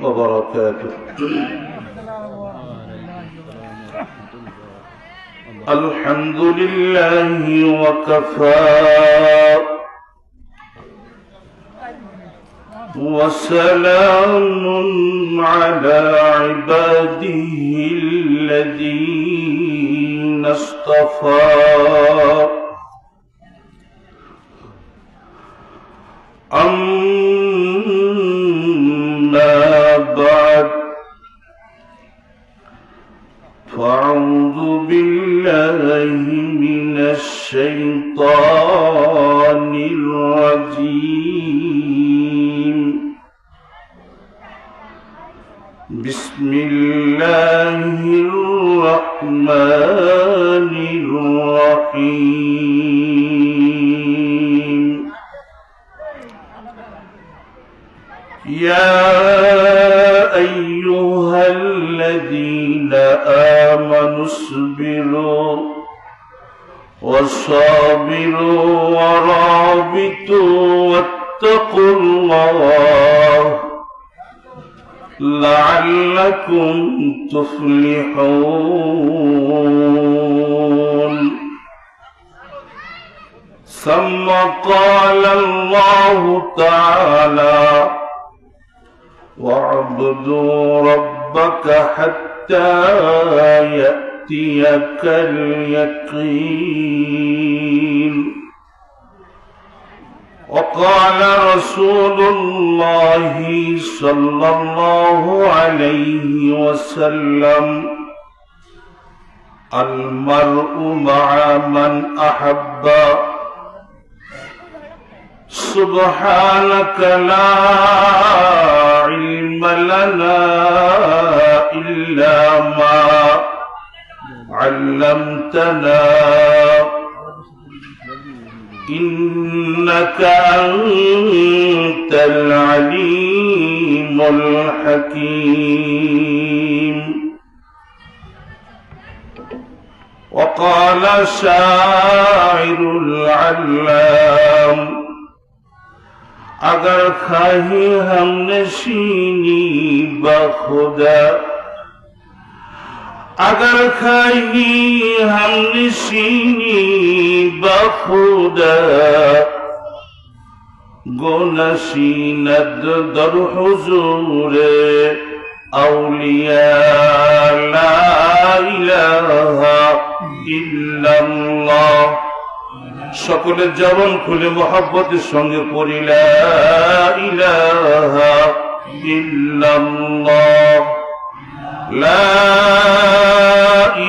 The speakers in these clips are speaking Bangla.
وبركاته. الحمد لله وكفى وسلام على عباده الذين اصطفى. أما بعد فأعوذ بالله من الشيطان الرجيم. بسم الله الرحمن الرحيم. يا أيها الذين آمنوا اصبروا وصابروا ورابطوا واتقوا الله لعلكم تفلحون. ثم قال الله تعالى واعبدوا ربك حتى يأتيك اليقين. وقال رسول الله صلى الله عليه وسلم المرء مع من أحب. سبحانك لا علم لنا إلا ما علمتنا إنك أنت العليم الحكيم. وقال شاعر العلام اگر کھاہی ہم نشینی بخدا، اگر کھاہی ہم نشینی بخدا، گو نشیند در حضور اولیاء لا الہ الا اللہ. সকলে জবান খুলে মুহাব্বতের সঙ্গে পড়ি লা ইলাহা ইল্লাল্লাহ, লা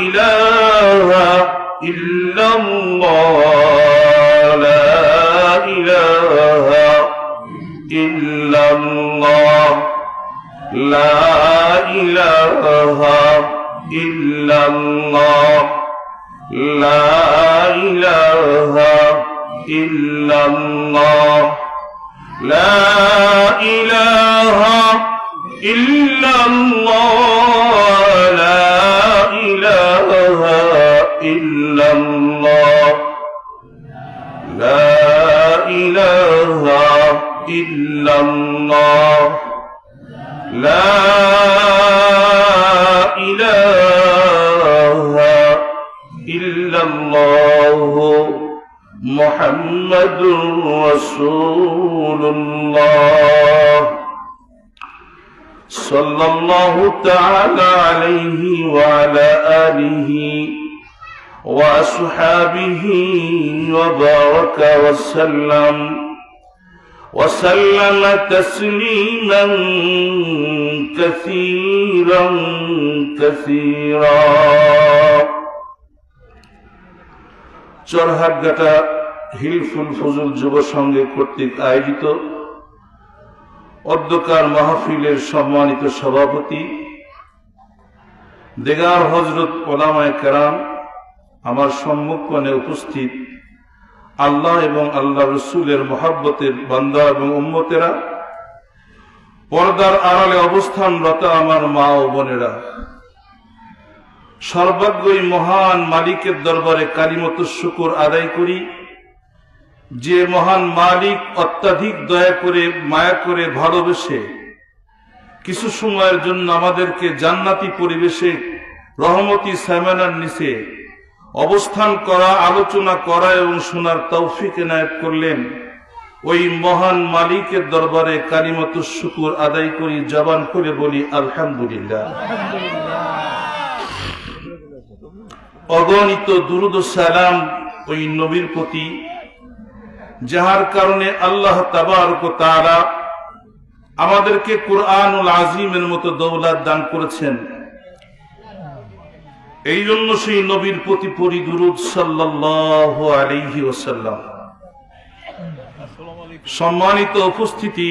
ইলাহা ইল্লাল্লাহ, লা ইলাহা ইল্লাল্লাহ, লা ইলাহা ইল্লাল্লাহ, لا إله إلا الله، لا إله إلا الله، لا إله إلا الله، لا إله إلا الله، لا إله إلا الله محمد رسول الله صلى الله تعالى عليه وعلى آله وأصحابه وبارك وسلم وسلم تسليما كثيرا كثيرا. চরহাটঘাটা হিলফুল ফজল যুব সংঘের কর্তৃক আয়োজিত অধ্যকার মাহফিলের সম্মানিত সভাপতি দেগার হযরত উলামায়ে কেরাম, আমার সম্মুখে উপস্থিত আল্লাহ এবং আল্লাহ রসুলের মহব্বতের বান্দা এবং উম্মতেরা, পর্দার আড়ালে অবস্থানরত আমার মা ও বোনেরা, সর্বজ্ঞই মহান মালিকের দরবারে কালিমত শুকর আদায় করি, যে মহান মালিক অত্যাধিক দয়া করে মায়া করে ভালোবেসে কিছু সময়ের জন্য আমাদেরকে জান্নাতি পরিবেশে রহমতি সায়মানার নিচে অবস্থান করা, আলোচনা করা এবং শোনার তৌফিক এনায়েত করলেন। ওই মহান মালিকের দরবারে কালিমাতুশ শুকর আদায় করি, জবান করে বলি আলহামদুলিল্লাহ। অগণিত দুরূদ ও সালাম ওই নবীর প্রতি, যাহার কারণে আল্লাহ তাবারক ওয়া তাআলা আমাদেরকে কুরআনুল আযীমের মতো দৌলত দান করেছেন। এই জন্য সেই নবীর প্রতি পড়ি দুরূদ সাল্লাল্লাহু আলাইহি ওয়াসাল্লাম। সম্মানিত উপস্থিতি,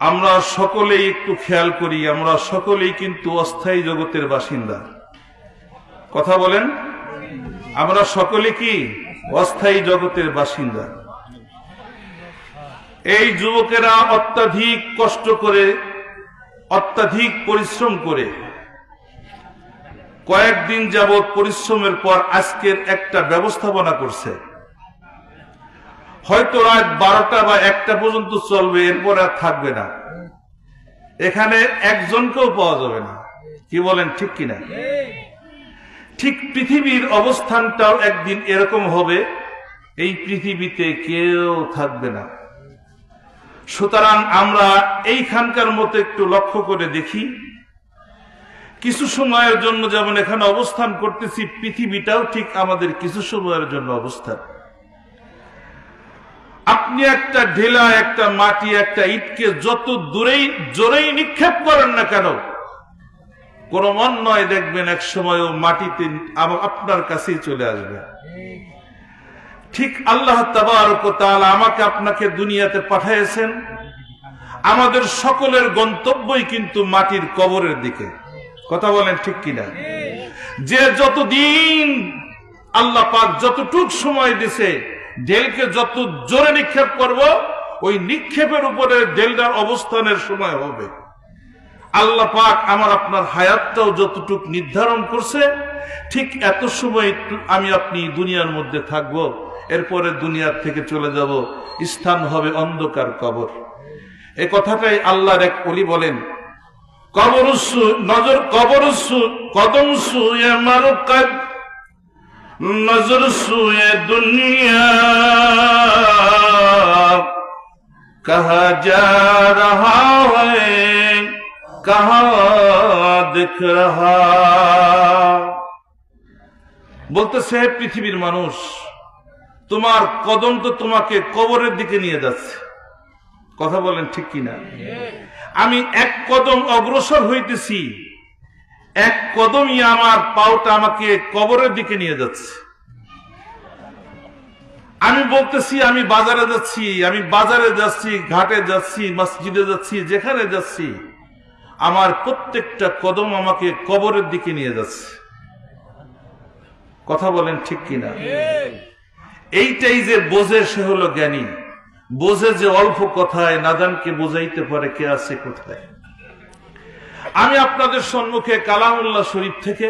আমরা সকলেই একটু খেয়াল করি, আমরা সকলেই কিন্তু অস্থায়ী জগতের বাসিন্দা। কথা বলেন, আমরা সকলে কি অস্থায়ী জগতের বাসিন্দা? এই যুবকেরা অত্যাধিক কষ্ট করে, অত্যাধিক পরিশ্রম করে কয়েকদিন যাবৎ পরিশ্রমের পর আজকের একটা ব্যবস্থাপনা করছে। হয়তো রাত 12টা বা 1টা পর্যন্ত চলবে, এরপর আর থাকবে না। এখানে একজনকেও পাওয়া যাবে না। কি বলেন, ঠিক কিনা? ঠিক পৃথিবীর অবস্থানটাও একদিন এরকম হবে, এই পৃথিবীতে কেউ থাকবে না। সুতরাং আমরা এইখানকার মতো একটু লক্ষ্য করে দেখি, কিছু সময়ের জন্য যেমন এখানে অবস্থান করতেছি, পৃথিবীটাও ঠিক আমাদের কিছু সময়ের জন্য অবস্থান। আপনি একটা ঢেলা, একটা মাটি, একটা ইটকে যত দূরেই জোরেই নিক্ষেপ করেন না কেন, কোন মন নয়, দেখবেন এক সময় ও মাটিতে আপনার কাছেই চলে আসবে। ঠিক আল্লাহ তাবারক ওয়া তাআলা আমাকে আপনাকে দুনিয়াতে পাঠিয়েছেন, আমাদের সকলের গন্তব্যই কিন্তু মাটির কবরের দিকে। কথা বলেন, ঠিক কিনা? যে যতদিন আল্লাহ পাক যতটুক সময় দিছে, ঢেলকে যত জোরে নিক্ষেপ করব, ওই নিক্ষেপের উপরে ঢেলটার অবস্থানের সময় হবে। আল্লাহ পাক আমার আপনার হায়াতটাও যতটুক নির্ধারণ করছে, ঠিক এত সময় আমি আপনি দুনিয়ার মধ্যে থাকব, এরপরে দুনিয়ার থেকে চলে যাব, স্থান হবে অন্ধকার কবর। এ কথাটাই আল্লাহর এক ওলি বলেন, কবরুসু নজর, কবরুসু কদম সুয়ে মারকাত, নজর সুয়ে দুনিয়া, কহা যা রহা হ্যায় কহা দেখ রহা। বলতেছে, পৃথিবীর মানুষ, তোমার কদম তো তোমাকে কবরের দিকে নিয়ে যাচ্ছে। কথা বলেন, ঠিক কিনা? আমি এক কদম অগ্রসর হইতেছি, এক কদমই আমার পাওটা আমাকে কবরের দিকে নিয়ে যাচ্ছে। আমি বলতেছি আমি বাজারে যাচ্ছি, আমি বাজারে যাচ্ছি, ঘাটে যাচ্ছি, মসজিদে যাচ্ছি, যেখানে যাচ্ছি, আমার প্রত্যেকটা কদম আমাকে কবরের দিকে নিয়ে যাচ্ছে। কথা বলেন, ঠিক কিনা? এইটাই যে বোঝে সে হলো জ্ঞানী। বোঝে যে অল্প কথায় নাদানকে বোঝাইতে পারে কে আছে কোথায়। আমি আপনাদের সম্মুখে কালামুল্লাহ শরীফ থেকে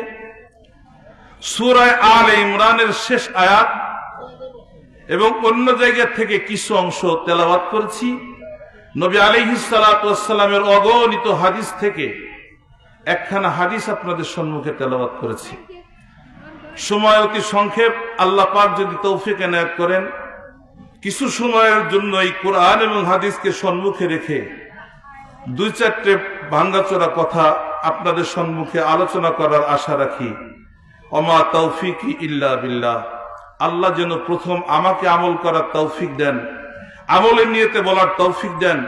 সূরা আলে ইমরানের শেষ আয়াত এবং অন্য জায়গা থেকে কিছু অংশ তেলাওয়াত করেছি। নবী আলাইহিস সালাতু ওয়াস সালামের অগণিত হাদিস থেকে একখানা হাদিস আপনাদের সম্মুখে তেলাওয়াত করেছি। সময় অতি সংক্ষেপ, আল্লাহ পাক যদি তৌফিক এনায়েত করেন, কিছু সময়ের জন্য এই কোরআন এবং হাদিসকে সম্মুখে রেখে 2-4টে ভাঙ্গাচোরা কথা আপনাদের সম্মুখে আলোচনা করার আশা রাখি। ওমা তৌফিকি ইল্লা বিল্লাহ। আল্লাহ যেন প্রথম আমাকে আমল করার তৌফিক দেন, আমলের নিয়তে বলার তৌফিক দেন,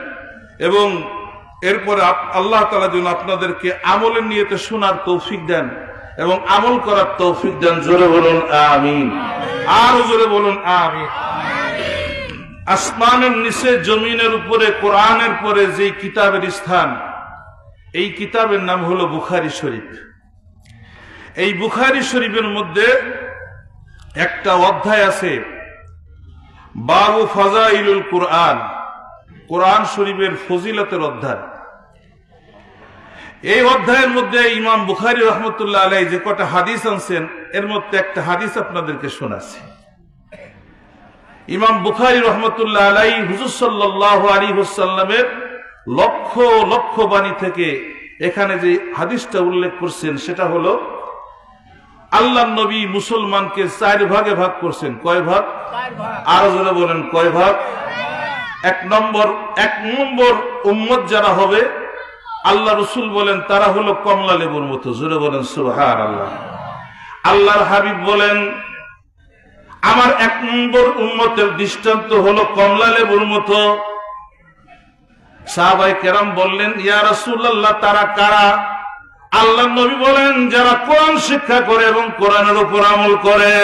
এবং এরপরে আল্লাহ তাআলা যেন আপনাদেরকে আমলের নিয়তে শোনার তৌফিক দেন এবং আমল করার তৌফিক দেন। জোরে বলুন আমিন, আর জোরে বলুন আমিন। আসমানের নিচে জমিনের উপরে কোরআনের পরে যে কিতাবের স্থান, এই কিতাবের নাম হলো বুখারী শরীফ। এই বুখারী শরীফের মধ্যে একটা অধ্যায় আছে, বাবু ফাজাইলুল কুরআন, কোরআন শরীফের ফজিলতের অধ্যায়। এই অধ্যায়ের মধ্যে ইমাম বুখারী রহমতুল্লাহ আলাইহি যে কটা হাদিস আনছেন, এর মধ্যে একটা হাদিস আপনাদেরকে শোনাচ্ছি। ইমাম বুখারী রহমতুল্লাহ আলাইহি হুজুর সাল্লাল্লাহু আলাইহি ওয়াসাল্লামের লক্ষ লক্ষ বাণী থেকে এখানে যে হাদিসটা উল্লেখ করছেন সেটা হলো আল্লাহ নবী মুসলমানকে 4 ভাগে ভাগ করছেন। কয় ভাগ? আরো জোরে বলেন, কয় ভাগ? এক নম্বর উম্মত যারা হবে আল্লাহ রসুল বলেন তারা হলো কমলা লেবুর মতো। জোরে বলেন সুবহানাল্লাহ। আল্লাহর হাবিব বলেন আমার 1 নম্বর উম্মতের দৃষ্টান্ত হলো কমলা লেবুর মতো। সাহাবায়ে কেরাম বললেন ইয়া রাসূলুল্লাহ তারা কারা? আল্লাহ নবী বলেন যারা কোরআন শিক্ষা করে এবং কোরআনের উপর আমল করে।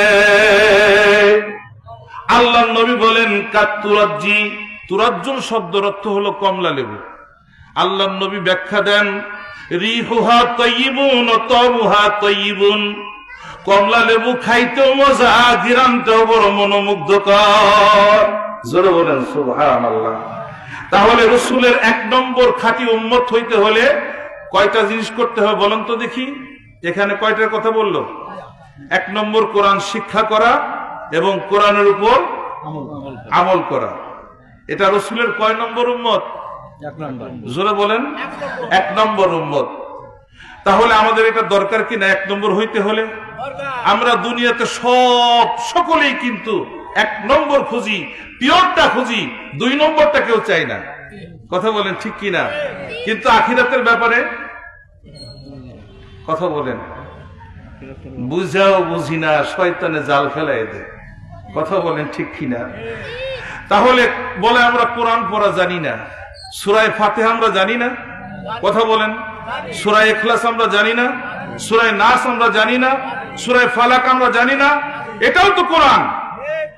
আল্লাহ নবী বলেন কাতুরাজ্জি, তুরাজ্জুল শব্দের অর্থ হলো কমলা লেবু। আল্লাহ নবী ব্যাখ্যা দেন রিহুহা তাইয়িবুন ওয়া তামুহা তাইয়িবুন, কমলা লেবু খাইতেও মজা, ঘ্রাণটাও বড় মনোমুগ্ধকর। জোরে বলেন সুবহানাল্লাহ। তাহলে রাসূলের 1 নম্বর খাঁটি উম্মত হইতে হলে কয়টা জিনিস করতে হবে বলেন তো দেখি? এখানে কয়টার কথা বললো? 1 নম্বর কোরআন শিক্ষা করা এবং কোরআনের উপর আমল করা। এটা রাসূলের কয় নম্বর উম্মত? 1 নম্বর। জোরে বলেন 1 নম্বর উম্মত। তাহলে আমাদের এটা দরকার কিনা 1 নম্বর হইতে হলে? আমরা দুনিয়াতে সকলেই কিন্তু 1 নম্বর খুঁজি, পিওরটা খুঁজি, 2 নম্বরটা কেউ চাই না। কথা বলেন ঠিক কিনা? কিন্তু আখিরাতের ব্যাপারে কথা বলেন বুঝাও বুঝি না, শয়তানে জাল ফেলাই দেয়। কথা বলেন ঠিক কিনা? তাহলে বলে আমরা কোরআন পড়া জানি না, সূরা ফাতিহা আমরা জানি না। কথা বলেন সূরা ইখলাস আমরা জানি না, সূরা নাস আমরা জানি না, সূরা ফালাক আমরা জানি না। এটাও তো কোরআন।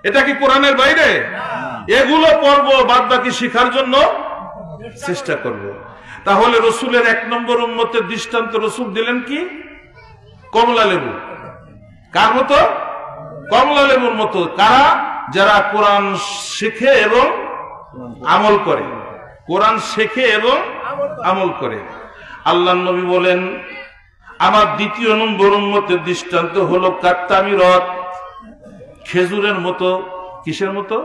এটা কি কোরআনের বাইরে? এগুলো পড়বো, বাদ বাকি শিখার জন্য চেষ্টা করব। তাহলে রাসূলের 1 নম্বর উম্মতের দৃষ্টান্ত রাসূল দিলেন কি? কমলা লেবু। কার মতো? কমলা লেবুর মতো। কারা? যারা কোরআন শেখে এবং আমল করে। কোরআন শেখে এবং আমল করে। আল্লাহ নবী বলেন আমার 2 নম্বর উম্মতের দৃষ্টান্ত হলো কাত্তামিরত, খেজুরের মতো। কিসের মতো?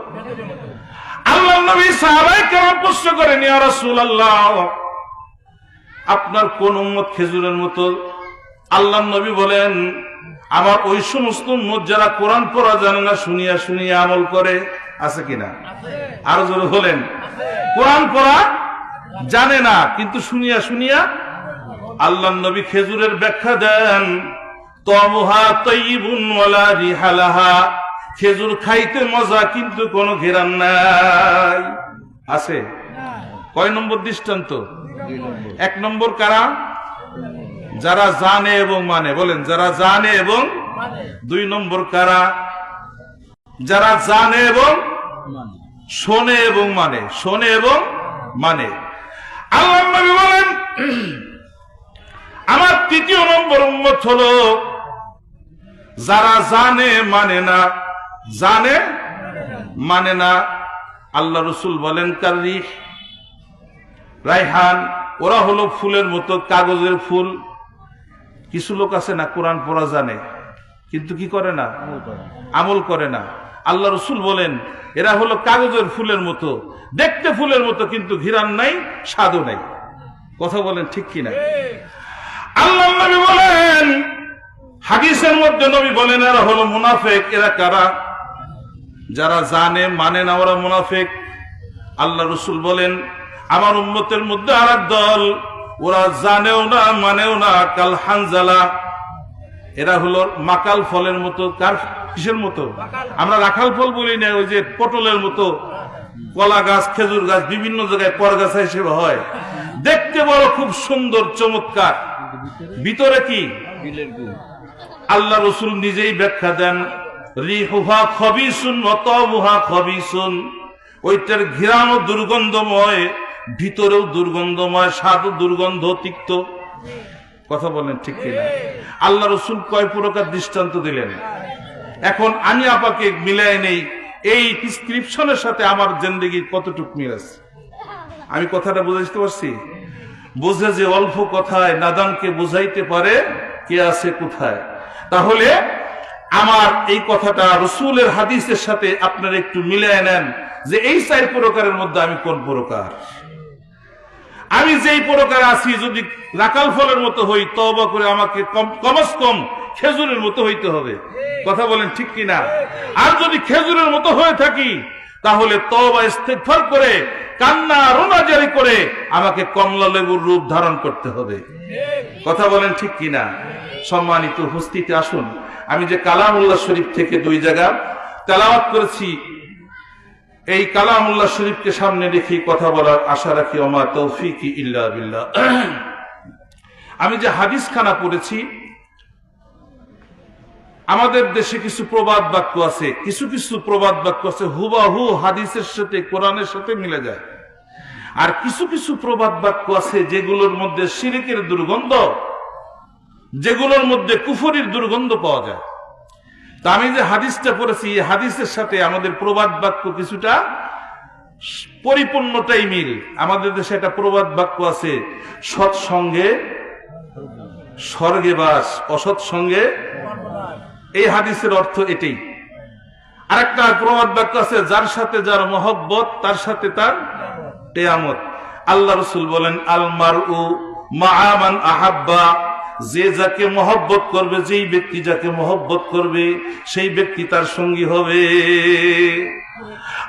আল্লাহ নবী সাহাবায়ে কেরাম প্রশ্ন করেন ইয়া রাসূলুল্লাহ আপনার কোন উম্মত খেজুরের মতো? আল্লাহ নবী বলেন আমার ওই সমস্ত উম্মত যারা কোরআন পড়া জানে না, শুনিয়া শুনিয়া আমল করে। আছে কিনা? আরো জোরে বলেন। কোরআন পড়া জানে না কিন্তু শুনিয়া শুনিয়া। আল্লাহ নবী খেজুরের ব্যাখ্যা দেন তামুহা তাইয়িবুন ওয়ালা রিহালাহা, খেজুর খাইতে মজা কিন্তু কোনো ঘেরান নাই। আছে? কয় নম্বর দৃষ্টান্ত? 1 নম্বর কারা? যারা জানে এবং মানে। বলেন যারা জানে এবং 2 নম্বর কারা? যারা জানে এবং শোনে এবং মানে। শোনে এবং মানে। আল্লাহ নবী বলেন আমার 3 নম্বর উম্মত হলো যারা জানে মানে না। জানে মানে না। আল্লাহ রাসূল বলেন কারিহ, রাইহান, ওরা হলো ফুলের মতো, কাগজের ফুল। কিছু লোক আছে না কোরআন পড়া জানে কিন্তু কি করে না? আমল করে না। আল্লাহ রাসূল বলেন এরা হলো কাগজের ফুলের মতো, দেখতে ফুলের মতো কিন্তু ঘ্রাণ নাই, স্বাদও নাই। কথা বলেন ঠিক কিনা? আল্লাহ নবী বলেন হাদিসের মধ্যে নবী বলেন এরা হলো মুনাফিক। এরা কারা? যারা জানে মানে না, ওরা মুনাফিক। আল্লাহ রাসূল বলেন আমার উম্মতের মধ্যে আরেক দল, ওরা জানেও না মানেও না, কাল হানজালা। এরা হলো মাকাল ফলের মতো। কার? কিসের মতো? আমরা রাখাল ফল বলি না, ওই যে পটলের মতো। কলা গাছ, খেজুর গাছ বিভিন্ন জায়গায় পরগাছা হিসেবে হয়, দেখতে বড় খুব সুন্দর চমৎকার, ভিতরে কি? আল্লাহ রাসূল নিজেই ব্যাখ্যা দেন রিহুহা খবিসুন ওয়া তামুহা খবিসুন, ওইটার ঘ্রাণও দুর্গন্ধময়, ভিতরেও দুর্গন্ধময়, স্বাদও দুর্গন্ধ, তিক্ত। কথা বলেন ঠিক কিনা? আল্লাহ রাসূল কয় প্রকার দৃষ্টান্ত দিলেন। এখন আমি আপনাকে মিলাই নেই এই প্রেসক্রিপশনের সাথে আমার জিন্দেগির কতটুকু মিল আছে। আমি কথাটা বুঝাইতে পারছি? বুঝে যে অল্প কথায় নাদানকে বুঝাইতে পারে কে আছে কোথায়। তাহলে আমার এই কথাটা রাসূলের হাদিসের সাথে আপনারা একটু মিলিয়ে নেন যে এই 4 প্রকারের মধ্যে আমি কোন প্রকার। আমি যেই প্রকারে আছি যদি রাকাল ফলের মতো হই, তওবা করে আমাকে কমস কম খেজুরের মতো হইতে হবে। কথা বলেন ঠিক কিনা? আর যদি খেজুরের মতো হয়ে থাকি তাহলে তওবা ইস্তেগফার করে কান্না রোনাজারি করে আমাকে কমলা লেবুর রূপ ধারণ করতে হবে। কথা বলেন ঠিক কিনা? সম্মানিত উপস্থিতি, আসুন আমি যে কালামুল্লাহ শরীফ থেকে 2 জায়গা তেলাওয়াত করেছি, এই কালামুল্লাহ শরীফকে সামনে রেখে কথা বলার আশা রাখি। ওমা তৌফিকি ইল্লা বিল্লাহ। আমি যে হাদিস খানা পড়েছি, আমাদের দেশে কিছু প্রবাদ বাক্য আছে, কিছু কিছু প্রবাদ বাক্য আছে হুবাহু হাদিসের সাথে কোরআনের সাথে মিলে যায়, আর কিছু কিছু প্রবাদ বাক্য আছে যেগুলোর মধ্যে শিরকের দুর্গন্ধ, যেগুলোর মধ্যে কুফরির দুর্গন্ধ পাওয়া যায়। তা আমি যে হাদিসটা পড়েছি, এই হাদিসের সাথে আমাদের প্রবাদ বাক্য কিছুটা পরিপূর্ণটাই মিল। আমাদের দেশে একটা প্রবাদ বাক্য আছে, সৎসঙ্গে স্বর্গে বাস, অসৎ সঙ্গে। এই হাদিসের অর্থ এটাই। আরেকটা প্রবাদ বাক্য আছে, যার সাথে যার মহব্বত তার সাথে তার কিয়ামত। আল্লাহ রাসূল বলেন, আল মারউ মাআ মান আহাব্বা, যে যাকে মহব্বত করবে, যেই ব্যক্তি যাকে মহব্বত করবে সেই ব্যক্তি তার সঙ্গী হবে।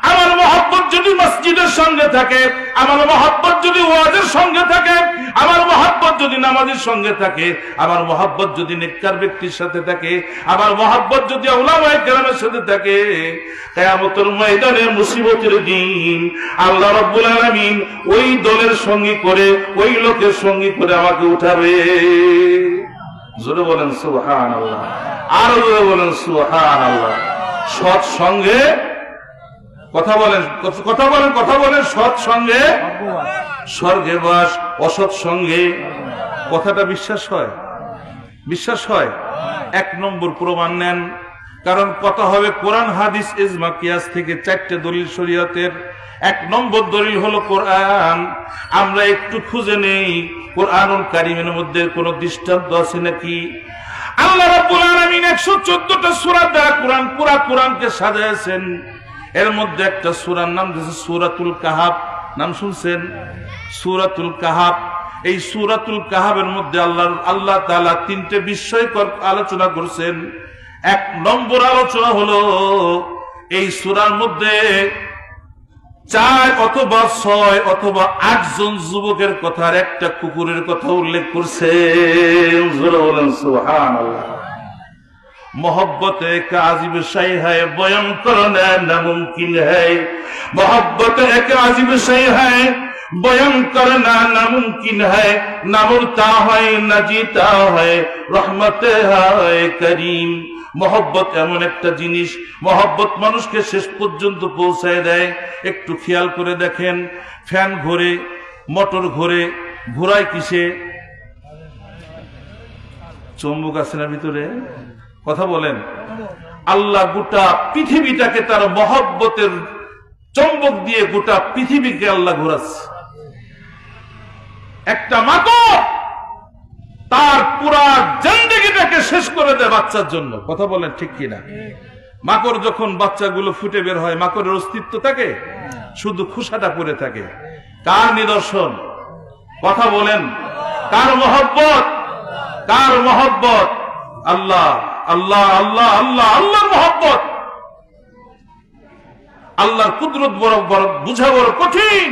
আমার মহব্বত যদি মসজিদের সঙ্গে থাকে, আমার মহব্বত যদি ওয়াজের সঙ্গে থাকে, আমার মহব্বত যদি নামাজের সঙ্গে থাকে, আমার মহব্বত যদি নেককার ব্যক্তির সাথে থাকে, আমার মহব্বত যদি উলামায়ে কেরামের সাথে থাকে, কিয়ামতের ময়দানে মুসিবতের দিন আল্লাহ রাব্বুল আলামিন ওই দলের সঙ্গী করে, ওই লোকের সঙ্গী করে আমাকে উঠাবে। জোরে বলেন সুবহানাল্লাহ, আর জোরে বলেন সুবহানাল্লাহ। সৎ সঙ্গে কথা বলেন, কথা বলেন, কথা বলেন। সৎ সঙ্গে স্বর্গে বাস, অসৎ সঙ্গে। কথাটা বিশ্বাস হয়? বিশ্বাস হয়? 1 নম্বর প্রমাণ নেন, কারণ কথা হবে কোরআন হাদিস ইজমা কিয়াস থেকে 4টে দলিল শরীয়তের। 1 নম্বর দলিল হলো কোরআন। আমরা একটু খুঁজে নেই কোরআনুল কারীমের মধ্যে কোন দৃষ্টান্ত আছে নাকি। আল্লাহ রাব্বুল আলামিন 114টা সূরা দ্বারা পুরা কোরআনকে সাজাইছেন। এর মধ্যে একটা সূরার নাম দিয়েছে সূরাতুল কাহাফ। নাম শুনছেন? সূরাতুল কাহাফ। এই সূরাতুল কাহাফের মধ্যে আল্লাহ তাআলা 3টে বিষয়কর আলোচনা করেছেন। 1 নম্বর আলোচনা হলো এই সূরার মধ্যে 4 অথবা 6 অথবা 8 জন যুবকের কথা আর একটা কুকুরের কথা উল্লেখ করছেন। জোরে বলেন সুবহানাল্লাহ। मोहब्बत एक अजीब शय है, बयान करना नामुमकिन है। मोहब्बत एक अजीब शय है, बयान करना नामुमकिन है। न मरता है न जीता है, रहमत है करीम। मोहब्बत एमन একটা জিনিস, मोहब्बत মানুষকে শেষ পর্যন্ত পৌঁছায় দেয়। একটু খেয়াল করে দেখেন, ফ্যান ঘোরে, মোটর ঘোরে, ঘোরায় কিসে? চুম্বক আছে না ভিতরে? কথা বলেন। আল্লাহ গোটা পৃথিবীটাকে তার মহব্বতের চম্বক দিয়ে গোটা পৃথিবীকে আল্লাহ ঘোরাচ্ছে। একটা মাকড় তার পুরা জিন্দেগিটাকে শেষ করে দেয় বাচ্চার জন্য। কথা বলেন ঠিক কিনা? মাকড় যখন বাচ্চাগুলো ফুটে বের হয়, মাকড়ের অস্তিত্ব থাকে? শুধু খোসাটা পড়ে থাকে। কার নিদর্শন? কথা বলেন। কার মহব্বত? কার মহব্বত? আল্লাহ আল্লাহ আল্লাহ আল্লাহ আল্লাহর মহব্বত। আল্লাহর কুদরত বড় বুঝা বড় কঠিন।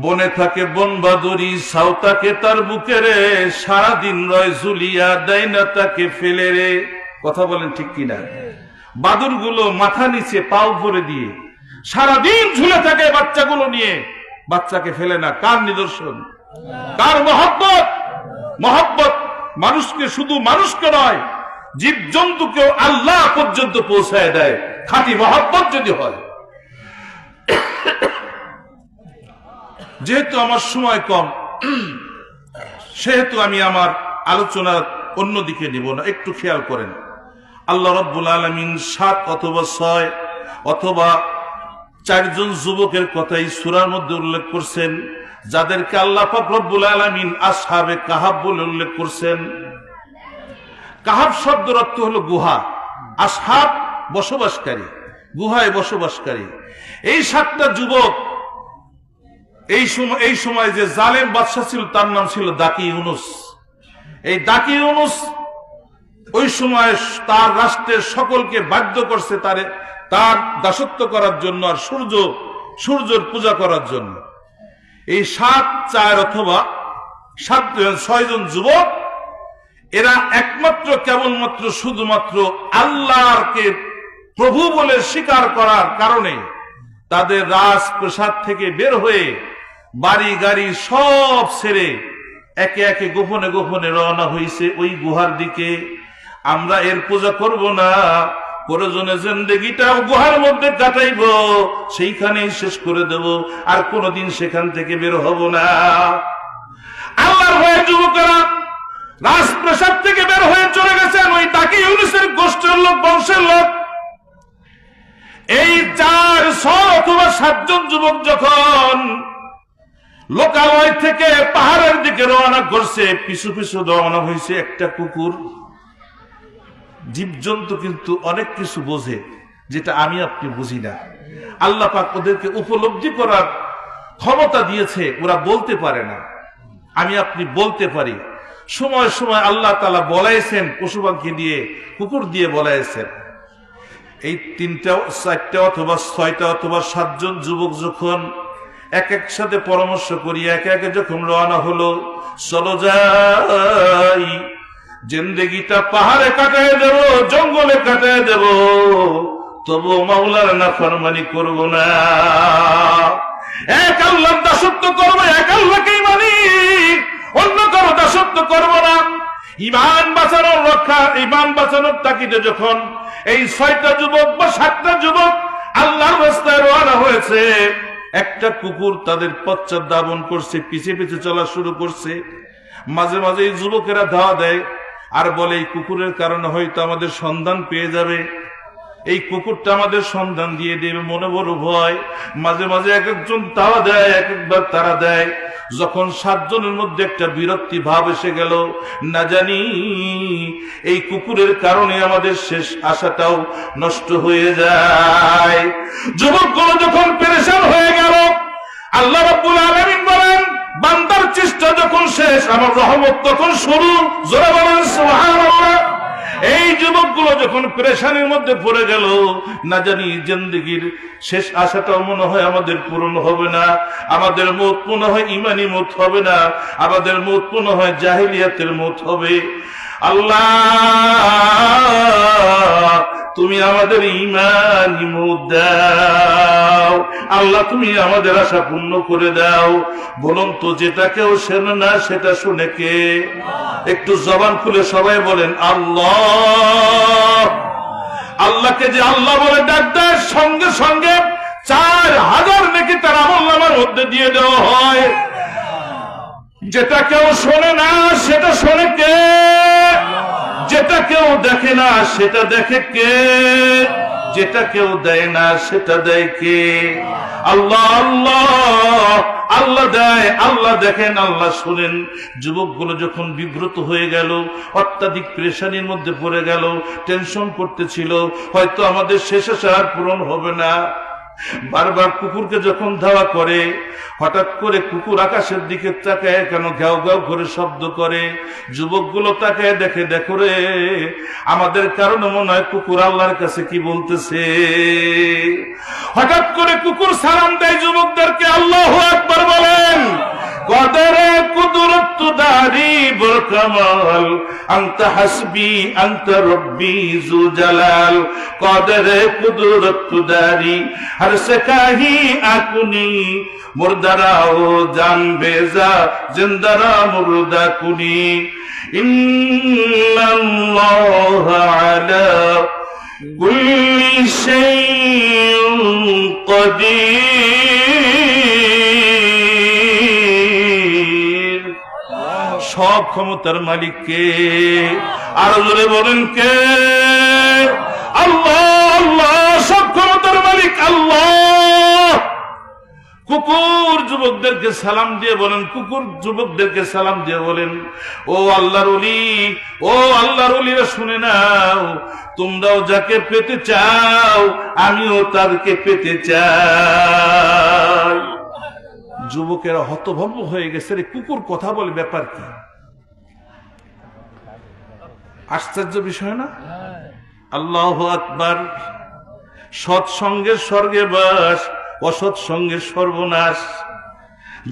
বনে থাকে বন বাদুরি, সাউতাকে তার বুকে রে, সারাদিন রয় ঝুলিয়া, দেয় না তাকে ফেলে রে। কথা বলেন ঠিক কিনা? বাদুর গুলো মাথা নিচে পাও ভরে দিয়ে সারাদিন ঝুলে থাকে বাচ্চাগুলো নিয়ে, বাচ্চাকে ফেলে না। কার নিদর্শন? কার মহব্বত? মহব্বত মানুষকে, শুধু মানুষকে নয়, জীব জন্তুকেও আল্লাহ পর্যন্ত পৌঁছায় দেয়, খাঁটি মহব্বত যদি হয়। যেহেতু আমার সময় কম, সেহেতু আমি আমার আলোচনা অন্যদিকে নিব না। একটু খেয়াল করেন, আল্লাহ রাব্বুল আলামিন 7 অথবা 6 অথবা 4 জন যুবকের কথাই সূরার মধ্যে উল্লেখ করছেন, যাদেরকে আল্লাহ পাক রব্বুল আলামিন আসহাবে কাহাফ বলে উল্লেখ করছেন। কাহাফ শব্দের অর্থ হলো গুহা, আসহাব বসবাসকারী, গুহায় বসবাসকারী। এই 7টা যুবক এই সময় যে জালেম বাদশা ছিল তার নাম ছিল দাকি ইউনুস। এই দাকি ইউনুস ওই সময় তার রাষ্ট্রের সকলকে বাধ্য করছে তার দাসত্ব করার জন্য আর সূর্যের পূজা করার জন্য। এই 7-4 অথবা 6 জন যুবক, এরা একমাত্র কেবলমাত্র শুধুমাত্র আল্লাহকে প্রভু বলে স্বীকার করার কারণে তাদের রাজপ্রাসাদ থেকে বের হয়ে বাড়ি গাড়ি সব ছেড়ে একে একে গোপনে গোপনে রওনা হয়েছে ওই গুহার দিকে। আমরা এর পূজা করব না, প্রয়োজনে জিন্দেগিটাও গুহার মধ্যে কাটাইব, সেইখানেই শেষ করে দেব, আর কোনদিন সেখান থেকে বের হব না। আল্লাহর ভয়ে যুবকেরা রাজপ্রাসাদ থেকে বের হয়ে চলে গেছেন ওই দাকি ইউনুসের গোষ্ঠীর লোক, বংশের লোক। এই 4-6 অথবা 7 জন যুবক যখন লোকালয় থেকে পাহাড়ের দিকে রওনা করছে, পিছু পিছু রওনা হয়েছে একটা কুকুর। জীবজন্তু কিন্তু অনেক কিছু বোঝে যেটা আমি আপনি বুঝি না। আল্লাহ পাক ওদেরকে উপলব্ধি করার ক্ষমতা দিয়েছে, ওরা বলতে পারে না, আমি আপনি বলতে পারি। সময় সময় আল্লাহ তাআলা বলাইছেন পশু পাখি দিয়ে, কুকুর দিয়ে বলাইছেন। এই 3-4 অথবা 6 অথবা 7 জন যুবক যখন একসাথে পরামর্শ করি একে একে যখন রওনা হলো, চলো যাই, জিন্দেগিটা পাহাড়ে কাটায় দেব, জঙ্গলে কাটায় দেব, তবু মাওলার নাফরমানি করব না, এক আল্লাহর দাসত্ব করব, এক আল্লাহকেই মানি, অন্য কারো দাসত্ব করব না। ঈমান বাঁচানোর রক্ষা, ঈমান বাঁচানোর তাগিদে যখন এই 6টা যুবক বা 7টা যুবক আল্লাহর রাস্তায় রওনা হয়েছে, একটা কুকুর তাদের পশ্চাৎ ধাবন করছে, পিছে পিছে চলা শুরু করছে। মাঝে মাঝে এই যুবকেরা ধাওয়া দেয় আর বলে এই কুকুরের কারণে হয়তো আমাদের সন্ধান পেয়ে যাবে, এই কুকুরটা আমাদের সন্ধান দিয়ে দেবে, মনে বড় ভয়। মাঝে মাঝে এক একজন তাওয়া দেয়, এক একবার তারা দেয়। যখন 7 জনের মধ্যে একটা বিরক্তি ভাব এসে গেল, না জানি এই কুকুরের কারণে আমাদের শেষ আশাটাও নষ্ট হয়ে যায়। যুবকগুলো যখন পেরেশান হয়ে গেল, আল্লাহ রাব্বুল আলামিন বলেন, বান্দার চেষ্টা যখন শেষ আমার রহমত তখন শুরু। জোরে বলেন সুবহানাল্লাহ। এই যুবকগুলো যখন পেরেশানির মধ্যে পড়ে গেল, না জানি জিন্দেগির শেষ আশাটাও মনে হয় আমাদের পূরণ হবে না, আমাদের মৌত মনে হয় ঈমানি মৌত হবে না, আমাদের মৌত মনে হয় জাহেলিয়াতের মৌত হবে। আল্লাহ তুমি আমাদের ঈমানি মৌত দাও, আল্লাহ তুমি আমাদের আশা পূর্ণ করে দাও। বলুন তো, যেটা কেউ শোনে না সেটা শুনে কে? একটু জবান খুলে সবাই বলেন আল্লাহ। আল্লাহকে যে আল্লাহ বলে ডাক দেয়, সঙ্গে সঙ্গে 4000 নেকি তার আমলনামার মধ্যে দিয়ে দেওয়া হয়। যেটা কেউ শোনে না সেটা শোনে কে? যেটা কেউ দেখে না সেটা দেখে কে? যেটা কেউ দেয় না সেটা দেয় কে? আল্লাহ। আল্লাহ আল্লাহ দেয়, আল্লাহ দেখেন, আল্লাহ শুনেন। যুবকগুলো যখন বিব্রত হয়ে গেল, অত্যাধিক পেরেশানির মধ্যে পড়ে গেল, টেনশন করতেছিল, হয়তো আমাদের শেষ আশা আর পূরণ হবে না। বারবার কুকুরকে যখন ধাওয়া করে, হঠাৎ করে কুকুর আকাশের দিকে তাকায়, কেন ঘেউ ঘেউ করে শব্দ করে। যুবকগুলো তাকায় দেখে, দেখো রে, আমাদের কারণে মনে হয় কুকুর আল্লাহর কাছে কি বলতেছে। হঠাৎ করে কুকুর সালাম দেয় যুবকদেরকে, আল্লাহু আকবার বলেন। কদরে কুদরত দারি বরকামাল, আনতা হাসবি আনতা রব্বি যু জালাল। কদরে কুদরত দারি হর সে কাহি আকুনি, মুর্দারাও জান বেজা জিন্দারা মুর্দা কুনি। ইন্নাল্লাহ আলা কুল্লি শাইইন কাদির। সব ক্ষমতার মালিক কে? আরো জোরে বলেন কে? আল্লাহ। আল্লাহ সব ক্ষমতার মালিক আল্লাহ। কুকুর যুবকদেরকে সালাম দিয়ে বলেন, কুকুর যুবকদেরকে সালাম দিয়ে বলেন, ও আল্লাহর ওলি, ও আল্লাহর ওলিরা শুনে নাও, তোমরাও যাকে পেতে চাও আমিও তারকে পেতে চাই। যুবকেরা হতভম্ব হয়ে গেছে, রে কুকুর কথা বলে, ব্যাপার কি? আশ্চর্য বিষয় না? আল্লাহু আকবার। সৎসঙ্গের স্বর্গে বাস, অসৎ সঙ্গের সর্বনাশ।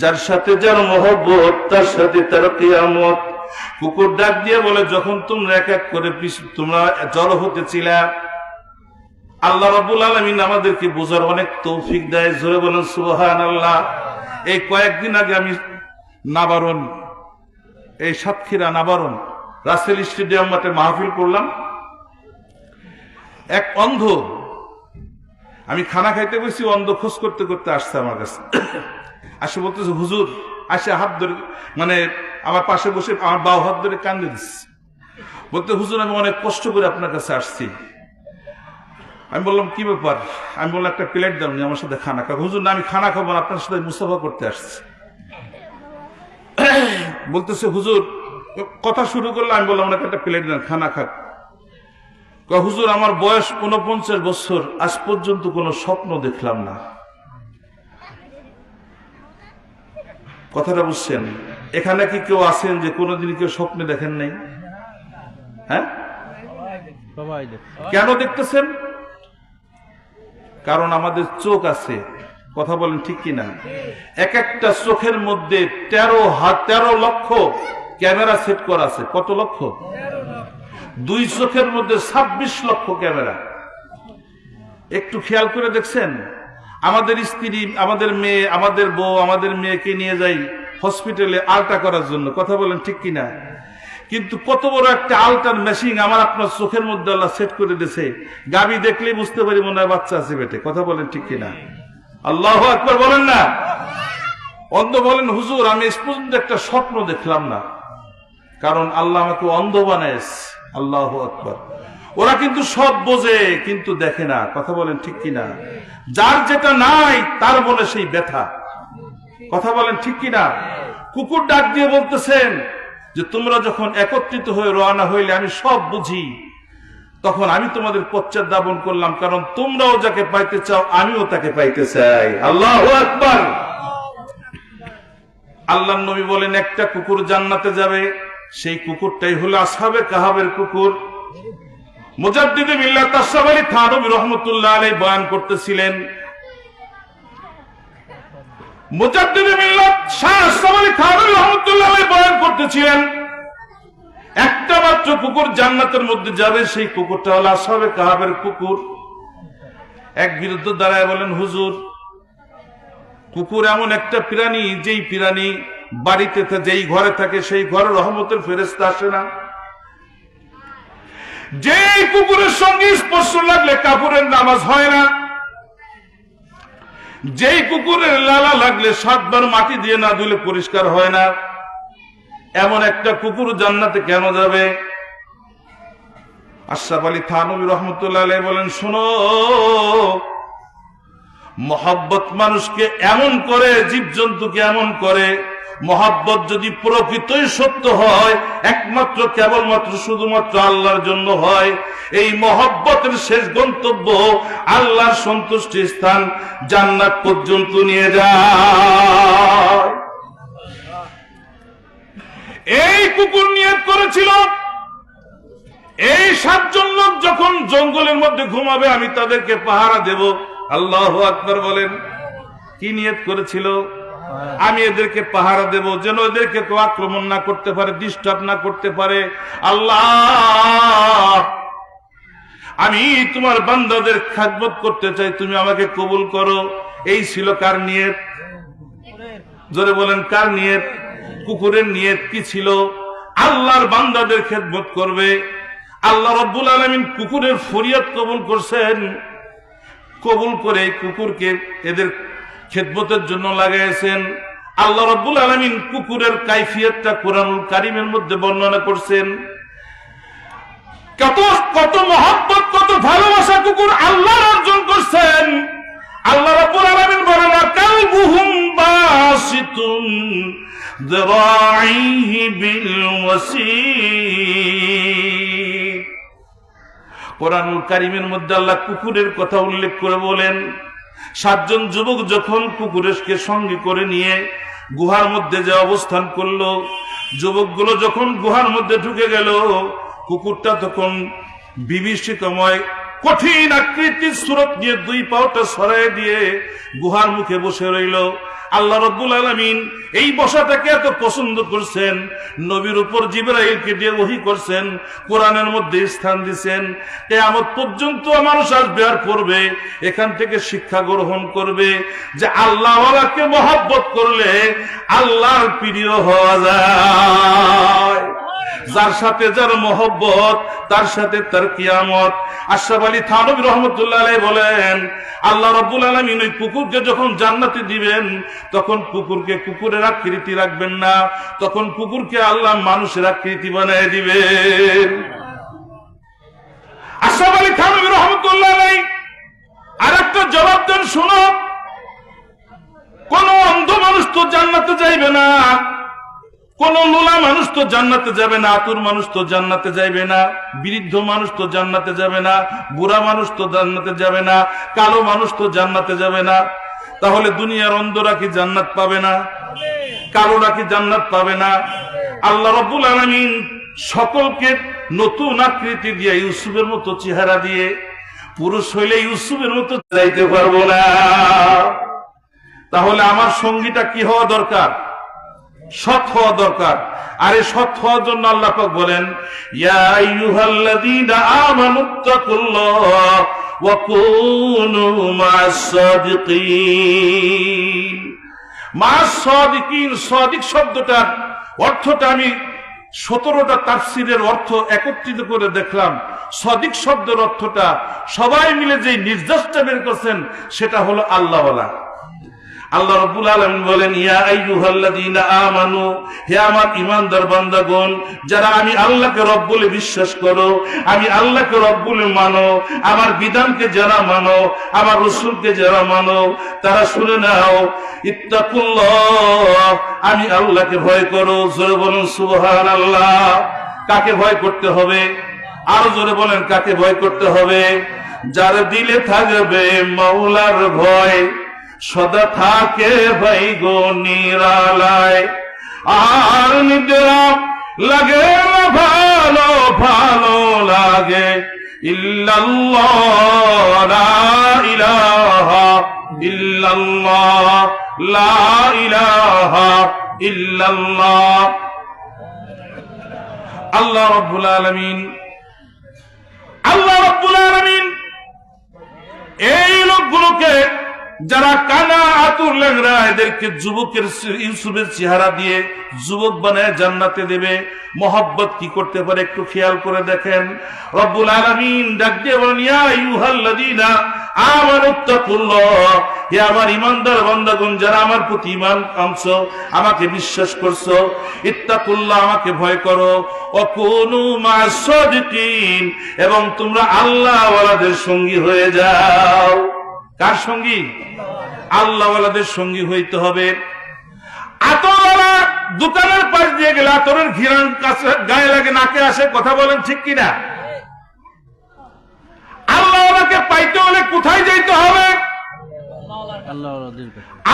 যার সাথে যার মহব্বত, তার সাথে তার কিয়ামত। কুকুর ডাক দিয়ে বলে, যখন তোমরা এক এক করে তোমরা জড়ো হতেছিলা, আল্লাহ রাব্বুল আলামিন আমাদেরকে বোঝার অনেক তৌফিক দেয়। জোরে বলেন সুবহানাল্লাহ। এই কয়েকদিন আগে আমি নাবারণ, এই সাতক্ষীরা নাবারণ রাসেল স্টেডিয়াম মাঠে মাহফিল করলাম। এক অন্ধ, আমি খানা খাইতে বসি, অন্ধ খোঁজ করতে করতে আসছে আমার কাছে। আসে বলতেছে, হুজুর, আসে হাত ধরে, মানে আমার পাশে বসে আমার বাউ হাত ধরে কান্দে দিচ্ছে। বলতে, হুজুর আমি অনেক কষ্ট করে আপনার কাছে আসছি। আমি বললাম, কি ব্যাপার? আমি বললাম, একটা প্লেট দাও, আমার সাথে খানা খাবো। হুজুর না, আমি খানা খাবো না, আপনার সাথে মুসাফা করতে আসছি। বলতেছে, হুজুর, কথা শুরু করলো। আমি বললাম, ওনাকে একটা প্লেট দেন, খানা খাক। হুজুর আমার বয়স 49 বছর, আজ পর্যন্ত কোনো স্বপ্ন দেখলাম না। কথাটা বুঝছেন? এখানে কি কেউ আছেন যে কোনোদিন কেউ স্বপ্নে দেখেন নাই? হ্যাঁ, কেন দেখতেছেন? কারণ আমাদের চোখ আছে। কথা বলেন ঠিক কিনা? এক একটা চোখের মধ্যে 13 লক্ষ ক্যামেরা সেট করা আছে। কত লক্ষ? 2 চোখের মধ্যে 26 লক্ষ ক্যামেরা। একটু খেয়াল করে দেখছেন? আমাদের স্ত্রী, আমাদের মেয়ে, আমাদের বউ, আমাদের মেয়েকে নিয়ে যাই হসপিটালে আলট্রা করার জন্য। কথা বলেন ঠিক কিনা? কিন্তু কত বড় একটা আলট্রার মেশিন আমার আপনার চোখের মধ্যে আল্লাহ সেট করে দিয়েছে। গাবি দেখলেই বুঝতে পারি মনে হয় বাচ্চা আছে পেটে। কথা বলেন ঠিক কিনা? আল্লাহু আকবার বলেন না? অন্ধ বলেন, হুজুর আমি আজ পর্যন্ত একটা স্বপ্ন দেখলাম না, কারণ আল্লাহ আমাকে অন্ধ বানাইছে। আল্লাহু আকবার। ওরা কিন্তু সব বোঝে, কিন্তু দেখে না। কথা বলেন ঠিক কিনা? যার যেটা নাই তার মনে সেই ব্যথা। কথা বলেন ঠিক কিনা? কুকুর ডাক দিয়ে বলতেছেন যে, তোমরা যখন একত্রিত হয়ে রওনা হইলে আমি সব বুঝি, তখন আমি তোমাদের পশ্চাৎ ধাবন করলাম, কারণ তোমরাও যাকে পাইতে চাও আমিও তাকে পাইতে চাই। আল্লাহু আকবার। আল্লাহর নবী বলেন, একটা কুকুর জান্নাতে যাবে, সেই কুকুরটাই হলো আসহাবে কাহাবের কুকুর। মুজাদ্দিদে মিল্লাত আশরাফ আলী থানভী রাহমাতুল্লাহ আলাইহি বয়ান করতেছিলেন। মুজাদ্দিদে মিল্লাত শাহ আশরাফ আলী থানভী রাহমাতুল্লাহ আলাইহি বয়ান করতেছিলেন, একটা মাত্র কুকুর জান্নাতের মধ্যে যাবে, সেই কুকুরটা হলো আসহাবে কাহাবের কুকুর। এক বিরুদ্ধ দাঁড়ায় বলেন, হুজুর, কুকুর এমন একটা প্রাণী, যেই প্রাণী বাড়িতে, যেই ঘরে থাকে সেই ঘরে রহমতের ফেরেশতা আসে না। যেই কুকুরের সঙ্গে স্পর্শ লাগলে কাপড়ের নামাজ হয় না। যেই কুকুরের লালা লাগলে 7 বার মাটি দিয়ে না ধুলে পরিষ্কার হয় না। এমন একটা কুকুর জান্নাতে কেন যাবে? আশরাফ আলী থানভী রাহমাতুল্লাহ আলাইহি বলেন, শোনো, মহব্বত মানুষকে এমন করে, জীবজন্তুকে এমন করে, মহব্বত যদি প্রকৃতই সত্য হয়, একমাত্র কেবলমাত্র শুধুমাত্র আল্লাহর জন্য হয়। এই মহব্বতের শেষ গন্তব্য আল্লাহর সন্তুষ্টির স্থান জান্নাত পর্যন্ত নিয়ে যায়। এই কুকুর নিয়ত করেছিল, এই 7 জন লোক যখন জঙ্গলের মধ্যে ঘুমাবে আমি তাদেরকে পাহারা দেব। আল্লাহু আকবার বলেন। কি নিয়ত করেছিল? আমি এদেরকে পাহারা দেব, যেন এদেরকে কেউ আক্রমণ না করতে পারে, ডিস্টার্ব না করতে পারে। আল্লাহ, আমি তোমার বান্দাদের খেদমত করতে চাই, তুমি আমাকে কবুল করো। এই ছিল কার নিয়ত? জোরে বলেন, কার নিয়ত? কুকুরের নিয়ত কি ছিল? আল্লাহর বান্দাদের খেদমত করবে। আল্লাহ রাব্বুল আলামিন কুকুরের ফরিয়াদ কবুল করছেন। কবুল করে কুকুরকে এদের খেদমতের জন্য লাগাইছেন। আল্লাহ রাব্বুল আলামিন কুকুরের কাইফিয়তটা কোরআনুল কারীমের মধ্যে বর্ণনা করছেন। কত কত মহব্বত, কত ভালোবাসা কুকুর আল্লাহ অর্জন করছেন। আল্লাহ রাব্বুল আলামিন বলেন, কালবুহুম বাসিতুন যিরাইহি বিল ওয়াসিদ। কোরআনুল কারীমের মধ্যে আল্লাহ কুকুরের কথা উল্লেখ করে বলেন, 7 জন যুবক যখন কুকুরকে সঙ্গে করে নিয়ে গুহার মধ্যে যে অবস্থান করলো, যুবকগুলো যখন গুহার মধ্যে ঢুকে গেল, কুকুরটা তখন বিভীষিকাময় কঠিন আকৃতির সুরত নিয়ে 2 পাওটা সরাই দিয়ে গুহার মুখে বসে রইল। আল্লাহ রাব্বুল আলামিন এই বসাটাকে এত পছন্দ করছেন, নবীর উপর জিবরাইলকে দিয়ে ওহী করছেন, কোরআনের মধ্যে স্থান দিয়েছেন। কিয়ামত পর্যন্ত মানুষ আসবে আর পড়বে, এখান থেকে শিক্ষা গ্রহণ করবে যে আল্লাহওয়ালাকে মহব্বত করলে আল্লাহর প্রিয় হওয়া যায়। যার সাথে যার মহব্বত তার সাথে তার কিয়ামত। আশরাফ আলী থানভী রহমতুল্লাহ আলাইহি বলেন, আল্লাহ রাব্বুল আলামিন ওই কুকুরকে যখন জান্নাতে দিবেন তখন কুকুরকে কুকুরের আকৃতি রাখবেন না, তখন কুকুরকে আল্লাহ মানুষের আকৃতি বানিয়ে দিবেন। আশরাফ আলী থানভী রহমতুল্লাহ আলাইহি আরেকটা জবাব দেন, শুনো, কোন অন্ধ মানুষ তো জান্নাতে যাইবে না, কোন লুলা মানুষ তো জান্নাতে যাবে না, আতুর মানুষ তো জান্নাতে যাবে না, বৃদ্ধ মানুষ তো জান্নাতে যাবে না, বুড়া মানুষ তো জান্নাতে যাবে না, কালো মানুষ তো জান্নাতে যাবে না। তাহলে দুনিয়ার অন্ধরা কি জান্নাত পাবে না? কালোরা কি জান্নাত পাবে না? আল্লাহ রাব্বুল আলামিন সকলকে নতুন আকৃতি দিয়ে, ইউসুফের মতো চেহারা দিয়ে, পুরুষ হইলে ইউসুফের মতো যাইতে পারবো না। তাহলে আমার সঙ্গীটা কি হওয়া দরকার? সৎ হওয়া দরকার। আর এই সৎ হওয়ার জন্য আল্লাহ পাক বলেন, ইয়া আইয়ুহাল্লাযীনা আমানুত্তাকুল্লাহ ওয়া কুনু মা'আস সাদিকিন। মা'আস সাদিকিন, সাদিক শব্দটার অর্থটা আমি 17টা তাফসীরের অর্থ একত্রিত করে দেখলাম। সাদিক শব্দের অর্থটা সবাই মিলে যে নির্দেশটা বের করছেন সেটা হলো আল্লাহওয়ালা। আল্লাহ রাব্বুল আলামিন বলেন, ইয়া আইয়ুহাল্লাযীনা আমানু, হে আমার ঈমানদার বান্দাগণ, যারা আমি আল্লাহকে রব বলে বিশ্বাস করো, আমি আল্লাহকে রব বলে মানো, আমার বিধানকে যারা মানো, আমার রাসূলকে যারা মানো, তারা শুনে নাও, ইত্তাকুল্লাহ, আমি আল্লাহকে ভয় করো। জোরে বলুন সুবহানাল্লাহ। কাকে ভয় করতে হবে? আরো জোরে বলেন, কাকে ভয় করতে হবে? যার দিলে থাকবে মাওলার ভয়, সদা থাকে ভাই গো নিরালায়, আর নিদ্রা লাগে না ভালো, ভালো লাগে ইল্লাল্লাহ, লা ইলাহা ইল্লাল্লাহ, লা ইলাহা ইল্লাল্লাহ। আল্লাহ রাব্বুল আলামিন, আল্লাহ রাব্বুল আলামিন এই লোকগুলোকে যারা কানা আতুর লেংরা, এদেরকে যুবকের ইউসুফের চেহারা দিয়ে যুবক বানায় জান্নাতে দেবে। মহব্বত কি করতে পারে একটু খেয়াল করে দেখেন। রব্বুল আলামিন ডাক দিয়ে বলেন, ইয়া আইয়ুহাল্লাযীনা আমানুত্তাকুল্লাহ, হে আমার ঈমানদার বান্দাগণ, যারা আমার প্রতি ঈমান আনছো, আমাকে বিশ্বাস করছো, ইত্তাকুল্লাহ, আমাকে ভয় করো, ওয়া কুনু মা'আস সাদিকিন, এবং তোমরা আল্লাহওয়ালাদের সঙ্গী হয়ে যাও। কার সঙ্গী? আল্লাহওয়ালাদের সঙ্গী হইতে হবে। আতরওয়ালা দোকানের পাশ দিয়ে গেলে আতরের ঘিরান কাছে গায়ে লাগে, নাকে আসে, কথা বলেন ঠিক কিনা? আল্লাহওয়ালাকে পাইতে হলে কোথায় যাইতে হবে?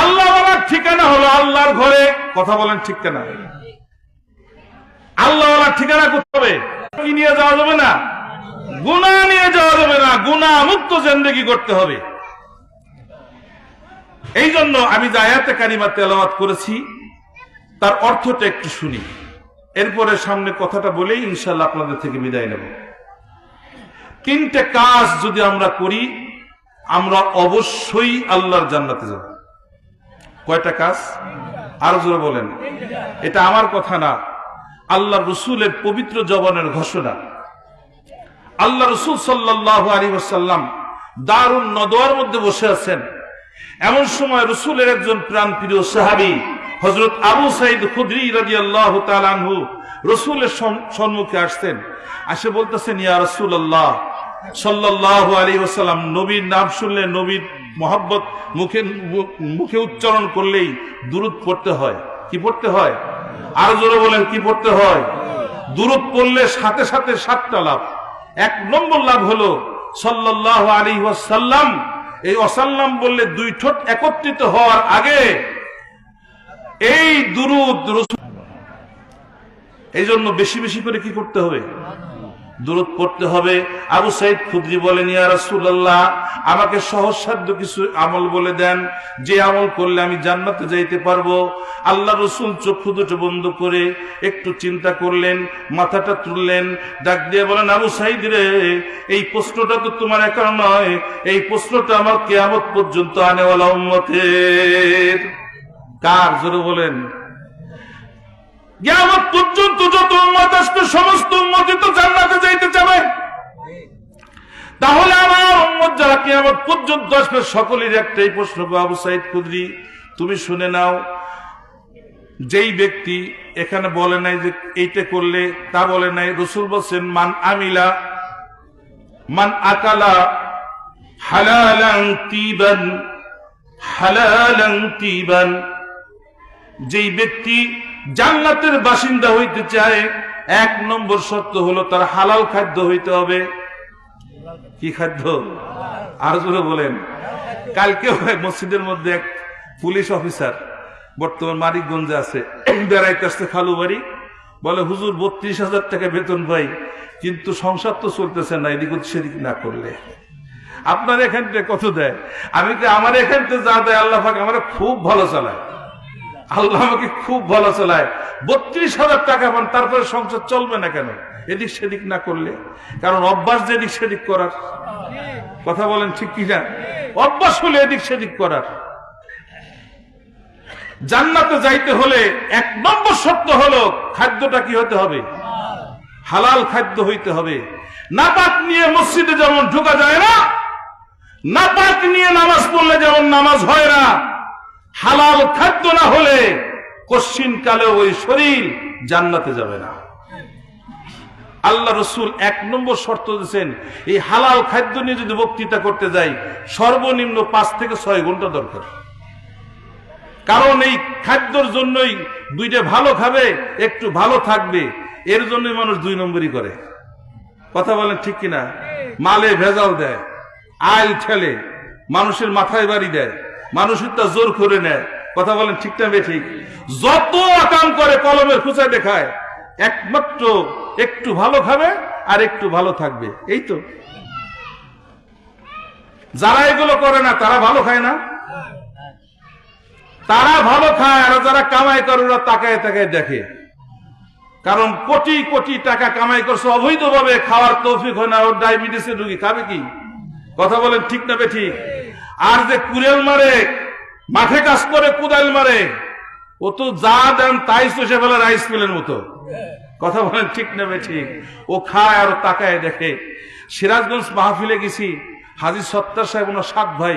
আল্লাহওয়ালার ঠিকানা হলো আল্লাহর ঘরে, কথা বলেন ঠিক কিনা? আল্লাহওয়ালার ঠিকানা কোথায় হবে? কি নিয়ে যাওয়া যাবে না? গুনাহ নিয়ে যাওয়া যাবে না, গুনাহ মুক্ত জিন্দেগি করতে হবে। এই জন্য আমি যে আয়াতে কারিমা তেলাওয়াত করেছি তার অর্থটা একটু শুনি, এরপরে সামনে কথাটা বলেই ইনশাআল্লাহ আপনাদের থেকে বিদায় নেব। 3টে কাজ যদি আমরা করি আমরা অবশ্যই আল্লাহর জান্নাতে যাব। কয়টা কাজ? আরো জোরে বলেন। এটা আমার কথা না, আল্লাহ রাসূলের পবিত্র জবানের ঘোষণা। আল্লাহ রাসূল সাল্লাল্লাহু আলাইহি ওয়াসাল্লাম দারুন নদওয়ার মধ্যে বসে আছেন। এমন সময় রাসূলের একজন প্রাণপ্রিয় সাহাবী হযরত আবু সাঈদ খুদরি রাদিয়াল্লাহু তাআলা আনহু রাসূলের সম্মুখে আসতেন। আসে বলতেছেন, ইয়া রাসূলুল্লাহ সাল্লাল্লাহু আলাইহি ওয়াসাল্লাম, নবীর নাম শুনলে, নবীর মহব্বত মুখে উচ্চারণ করলেই দুরূদ পড়তে হয়। কি পড়তে হয়? আর জোরে বলেন, কি পড়তে হয়? দুরূদ পড়লে সাথে সাথে 7টা লাভ। 1 নম্বর লাভ হলো সাল্লাল্লাহু আলাইহি ওয়াসাল্লাম এই ওয়াসাল্লাম বললে দুই ঠোঁট একত্রিত হওয়ার আগে এই দুরূদ রাসূল, এই জন্য বেশি বেশি করে কি করতে হবে? দুরূদ পড়তে হবে। আবু সাঈদ খুদরি বলেন, ইয়া রাসূলুল্লাহ, আমাকে সহজসাধ্য কিছু আমল বলে দেন, যে আমল করলে আমি জান্নাতে যাইতে পারবো। আল্লাহ রাসূল চক্ষু দুটো বন্ধ করে একটু চিন্তা করলেন, মাথাটা তুললেন, ডাক দিয়ে বলেন, আবু সাঈদ রে, এই প্রশ্নটা তো তোমার একার নয়, এই প্রশ্নটা আমার কিয়ামত পর্যন্ত আনেওয়ালা উম্মতের। কার? জোরে বলেন। কিয়ামত পর্যন্ত যত উম্মত আসবে সমস্ত উম্মতই তো জান্নাতে যাইতে চাবে। তাহলে আমার উম্মত যারা কিয়ামত পর্যন্ত আসবে সকলের একটাই প্রশ্ন, আবু সাঈদ খুদরি তুমি শুনে নাও। যেই ব্যক্তি এখানে বলে নাই যে এইটা করলে, তা বলে নাই। রাসূল বলেন, মান আকালা হালালান তিবান, যেই ব্যক্তি জান্নাতের বাসিন্দা হইতে চায়, 1 নম্বর শর্ত হলো তার হালাল খাদ্য হইতে হবে। কি খাদ্য? আর জোরে বলেন। কালকে মসজিদের মধ্যে এক পুলিশ অফিসার, বর্তমান মানিকগঞ্জে আছে, বেড়াইতে আসছে খালু বাড়ি, বলে হুজুর 32,000 টাকা বেতন পাই, কিন্তু সংসার তো চলতেছে না এদিক সেদিক না করলে। আপনার এখান থেকে কত দেয়? আমি কি আমার এখান থেকে যা দেয় আল্লাহ পাক আমার খুব ভালো চালায়, আল্লাহ আমাকে খুব ভালো চালায়। 32,000 টাকা পান, তারপরে সংসার চলবে না কেন? এদিক সেদিক না করলে। কারণ অভ্যাস যে এদিক সেদিক করার। কথা বলেন ঠিক কিনা? অভ্যাস হলে এদিক সেদিক করার। জান্নাতে যাইতে হলে 1 নম্বর শর্ত হলো খাদ্যটা কি হতে হবে? হালাল খাদ্য হইতে হবে। নাপাক নিয়ে মসজিদে যেমন ঢোকা যায় না, নাপাক নিয়ে নামাজ পড়লে যেমন নামাজ হয় না, হালাল খাদ্য না হলে কশ্চিন কালে ওই শরীর জান্নাতে যাবে না। আল্লাহ রাসূল 1 নম্বর শর্ত দিয়েছেন, এই হালাল খাদ্য নিয়ে যদি বক্তৃতা করতে যাই সর্বনিম্ন 5 থেকে 6 ঘন্টা দরকার। কারণ এই খাদ্যর জন্যই দুইটা ভালো খাবে, একটু ভালো থাকবে, এর জন্যই মানুষ 2 নম্বরই করে। কথা বলেন ঠিক কিনা? মালে ভেজাল দেয়, আইল ঠেলে, মানুষের মাথায় বাড়ি দেয়, মানুষের তা জোর করে নেয়। কথা বলেন ঠিক না বেঠিক? যত আকাম করে কলমের খুঁচায় দেখায়, একমাত্র একটু ভালো খাবে আর একটু ভালো থাকবে, এই তো। যারা এগুলো করে না তারা ভালো খায় না, তারা ভালো খায়। আর যারা কামাই করে ওরা তাকায় তাকায় দেখে। কারণ কোটি কোটি টাকা কামাই করছে অবৈধভাবে, খাওয়ার তৌফিক হয় না, ওর ডায়াবেটিসের রোগী খাবে কি? কথা বলেন ঠিক না বেঠিক? আর যে কুড়েল মারে, মাঠে কাজ করে কুদাল মারে, ও তো যা দেন তাই চষে ফেলে রাইস মিলের মতো। কথা বলেন ঠিক না বেঠিক? ও খায় আর তাকায় দেখে। সিরাজগঞ্জ মাহফিলে গেছি, হাজী সত্তার সাহেব ওনার 7 ভাই,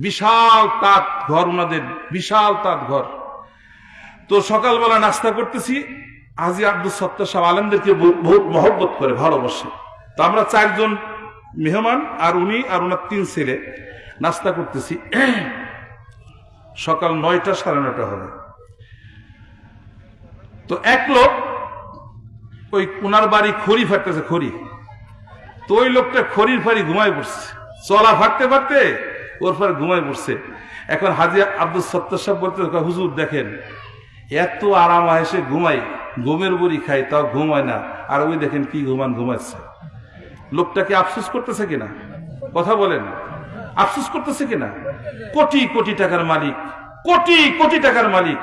বিশাল তাঁত ঘর, ওনাদের বিশাল তাঁত ঘর। তো সকালবেলা নাস্তা করতেছি, হাজী আব্দুল সত্তার সাহেব আলেমদেরকে বহুত মহব্বত করে, ভালোবাসে। তো আমরা 4 জন মেহমান, আর উনি আর ওনার 3 ছেলে নাস্তা করতেছি। সকাল 9টা 9:30 হবে। তো এক লোক, ওই ওনার বাড়ি খড়ি ফাটতেছে, খড়ি। তো ওই লোকটা খড়ির ফাড়ি ঘুমায় পড়ছে, চলা ফাটতে ফাটতে ওর পরে ঘুমায় পড়ছে। এখন হাজী আব্দুল সত্তার সাহেব বলতে, হুজুর দেখেন এত আরাম এসে ঘুমাই, ঘুমের বড়ি খাই, তাও ঘুমায় না, আর ওই দেখেন কি ঘুমাচ্ছে। লোকটা কি আফসোস করতেছে কিনা? কথা বলেন, আফসোস করতেছে কিনা? কোটি কোটি টাকার মালিক, কোটি কোটি টাকার মালিক,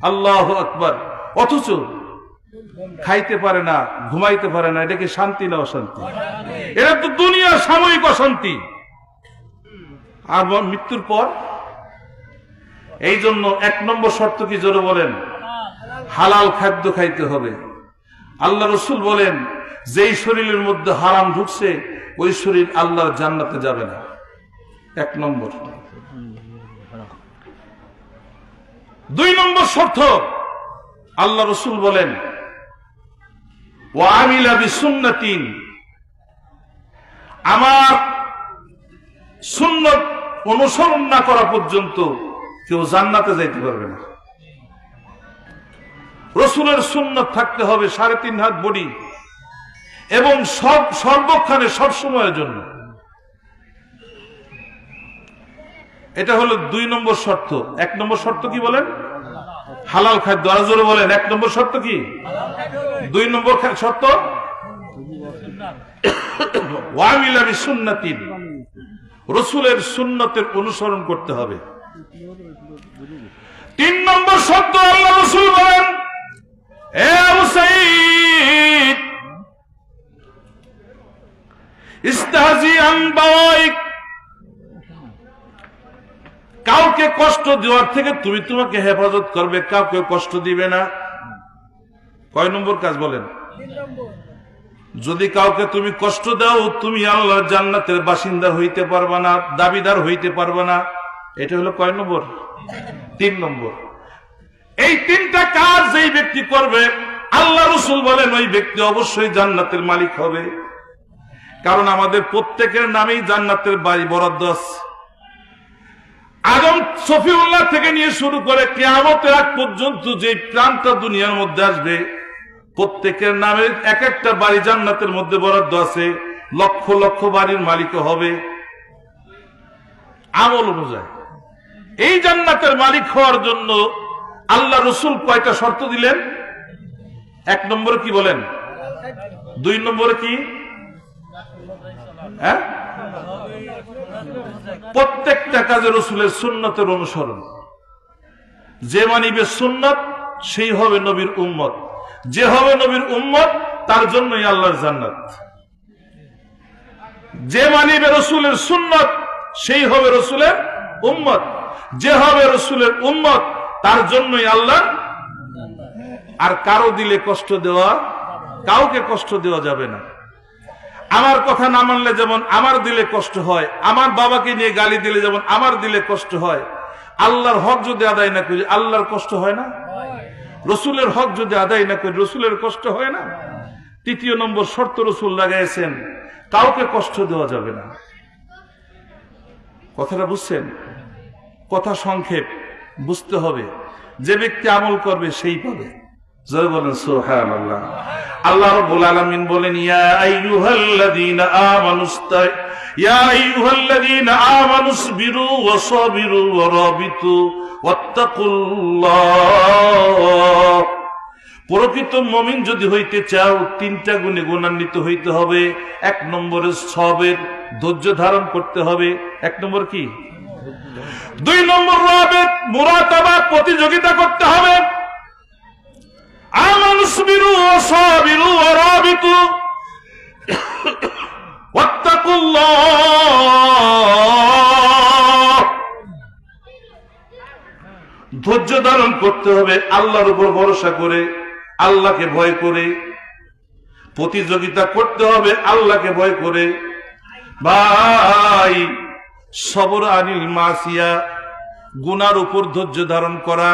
আল্লাহু আকবার, অথচ খাইতে পারে না, ঘুমাইতে পারে না। এটা কি শান্তি না অশান্তি? এটা তো দুনিয়ার সাময়িক অশান্তি। আর মৃত্যুর পর এই জন্য 1 নম্বর শর্ত কি? জোরে বলেন। হালাল খাদ্য খাইতে হবে। আল্লাহ রাসূল বলেন, যেই শরীরের মধ্যে হারাম ঢুকছে ওই শরীর আল্লাহর জান্নাতে যাবে না। 1 নম্বর। 2 নম্বর শর্ত, আল্লাহ রাসূল বলেন, ওয়া আমিলা বিসুন্নতিন, আমার সুন্নত অনুসরণ না করা পর্যন্ত কেউ জান্নাতে যাইতে পারবে না। রাসূলের সুন্নত থাকতে হবে 3.5 হাত বডি, এবং সর্বক্ষণে সব সময়ের জন্য। এটা হলো 2 নম্বর শর্ত। 1 নম্বর শর্ত কি বলেন? হালাল খাদ্য। আর জোরে বলেন, 1 নম্বর শর্ত কি? 2 নম্বর শর্ত ওয়ামিলা বিসুন্নাতিন, রাসূলের সুন্নতের অনুসরণ করতে হবে। 3 নম্বর শর্ত আল্লাহ রাসূল বলেন, এ আবু সাঈদ ইস্তাহজি আন বাওয়াইক, কাউকে কষ্ট দেওয়ার থেকে তুমি তোমাকে হেফাজত করবে, কাউকে কষ্ট দিবে না। কয় নম্বর কাজ বলেন? যদি কাউকে তুমি কষ্ট দাও, তুমি আল্লাহর জান্নাতের বাসিন্দা হইতে পারবা না, দাবিদার হইতে পারবা না। এটা হলো কয় নম্বর? 3 নম্বর। এই 3টা কাজ যেই ব্যক্তি করবে, আল্লাহ রাসূল বলেন ওই ব্যক্তি অবশ্যই জান্নাতের মালিক হবে। কারণ আমাদের প্রত্যেকের নামেই জান্নাতের বাড়ি বরাদ্দ আছে। আদম সফিউল্লাহ থেকে নিয়ে শুরু করে কিয়ামতের আগ পর্যন্ত যে প্রাণটা দুনিয়ার মধ্যে আসবে, প্রত্যেকের নামে এক একটা বাড়ি জান্নাতের মধ্যে বরাদ্দ আছে। লক্ষ লক্ষ বাড়ির মালিক হবে আমল অনুযায়ী। এই জান্নাতের মালিক হওয়ার জন্য আল্লাহ রাসূল কয়টা শর্ত দিলেন? 1 নম্বরে কি বলেন? 2 নম্বরে কি? হ্যাঁ, প্রত্যেকটা কাজে রাসূলের সুন্নতের অনুসরণ। যে মানিবে সুন্নত সেই হবে নবীর উম্মত, যে হবে নবীর উম্মত তার জন্যই আল্লাহর জান্নাত। যে মানিবে রাসূলের সুন্নত সেই হবে রাসূলের উম্মত, যে হবে রাসূলের উম্মত তার জন্যই আল্লাহ। আর কারো দিলে কষ্ট দেওয়া, কাউকে কষ্ট দেওয়া যাবে না। আমার কথা না মানলে যেমন আমার দিলে কষ্ট হয়, আমার বাবাকে নিয়ে গালি দিলে যেমন আমার দিলে কষ্ট হয়, আল্লাহর হক যদি আদায় না করি আল্লাহর কষ্ট হয় না? রাসূলের হক যদি আদায় না করি রাসূলের কষ্ট হয় না? 3 নম্বর শর্ত রাসূল লাগাইছেন, কাউকে কষ্ট দেওয়া যাবে না। কথাটা বুঝছেন? কথা সংক্ষেপ, বুঝতে হবে। যে ব্যক্তি আমল করবে সেই পাবে। জয় বলেন সুবহানাল্লাহ। আল্লাহ রাব্বুল আলামিন বলেন, ইয়া আইয়ুহাল্লাযীনা আমানুসবিরু ওয়া সাবিরু ওয়া রাবিতু ওয়াত্তাকুল্লাহ। প্রকৃত মুমিন যদি হইতে চাও 3টা গুণে গুণান্বিত হইতে হবে। 1 নম্বরে সবের, ধৈর্য ধারণ করতে হবে। 1 নম্বর কি? 2 নম্বর রাবিত, মুরাকাবা, প্রতিযোগিতা করতে হবে। আমানুসবিরু ওয়া সাবিরু ওয়া রাবিতু ওয়াত্তাকুল্লাহ। ধৈর্য ধারণ করতে হবে আল্লাহর উপর ভরসা করে, আল্লাহকে ভয় করে। প্রতিযোগিতা করতে হবে আল্লাহকে ভয় করে। ভাই, সবর আনিল মাসিয়া, গুনার উপর ধৈর্য ধারণ করা।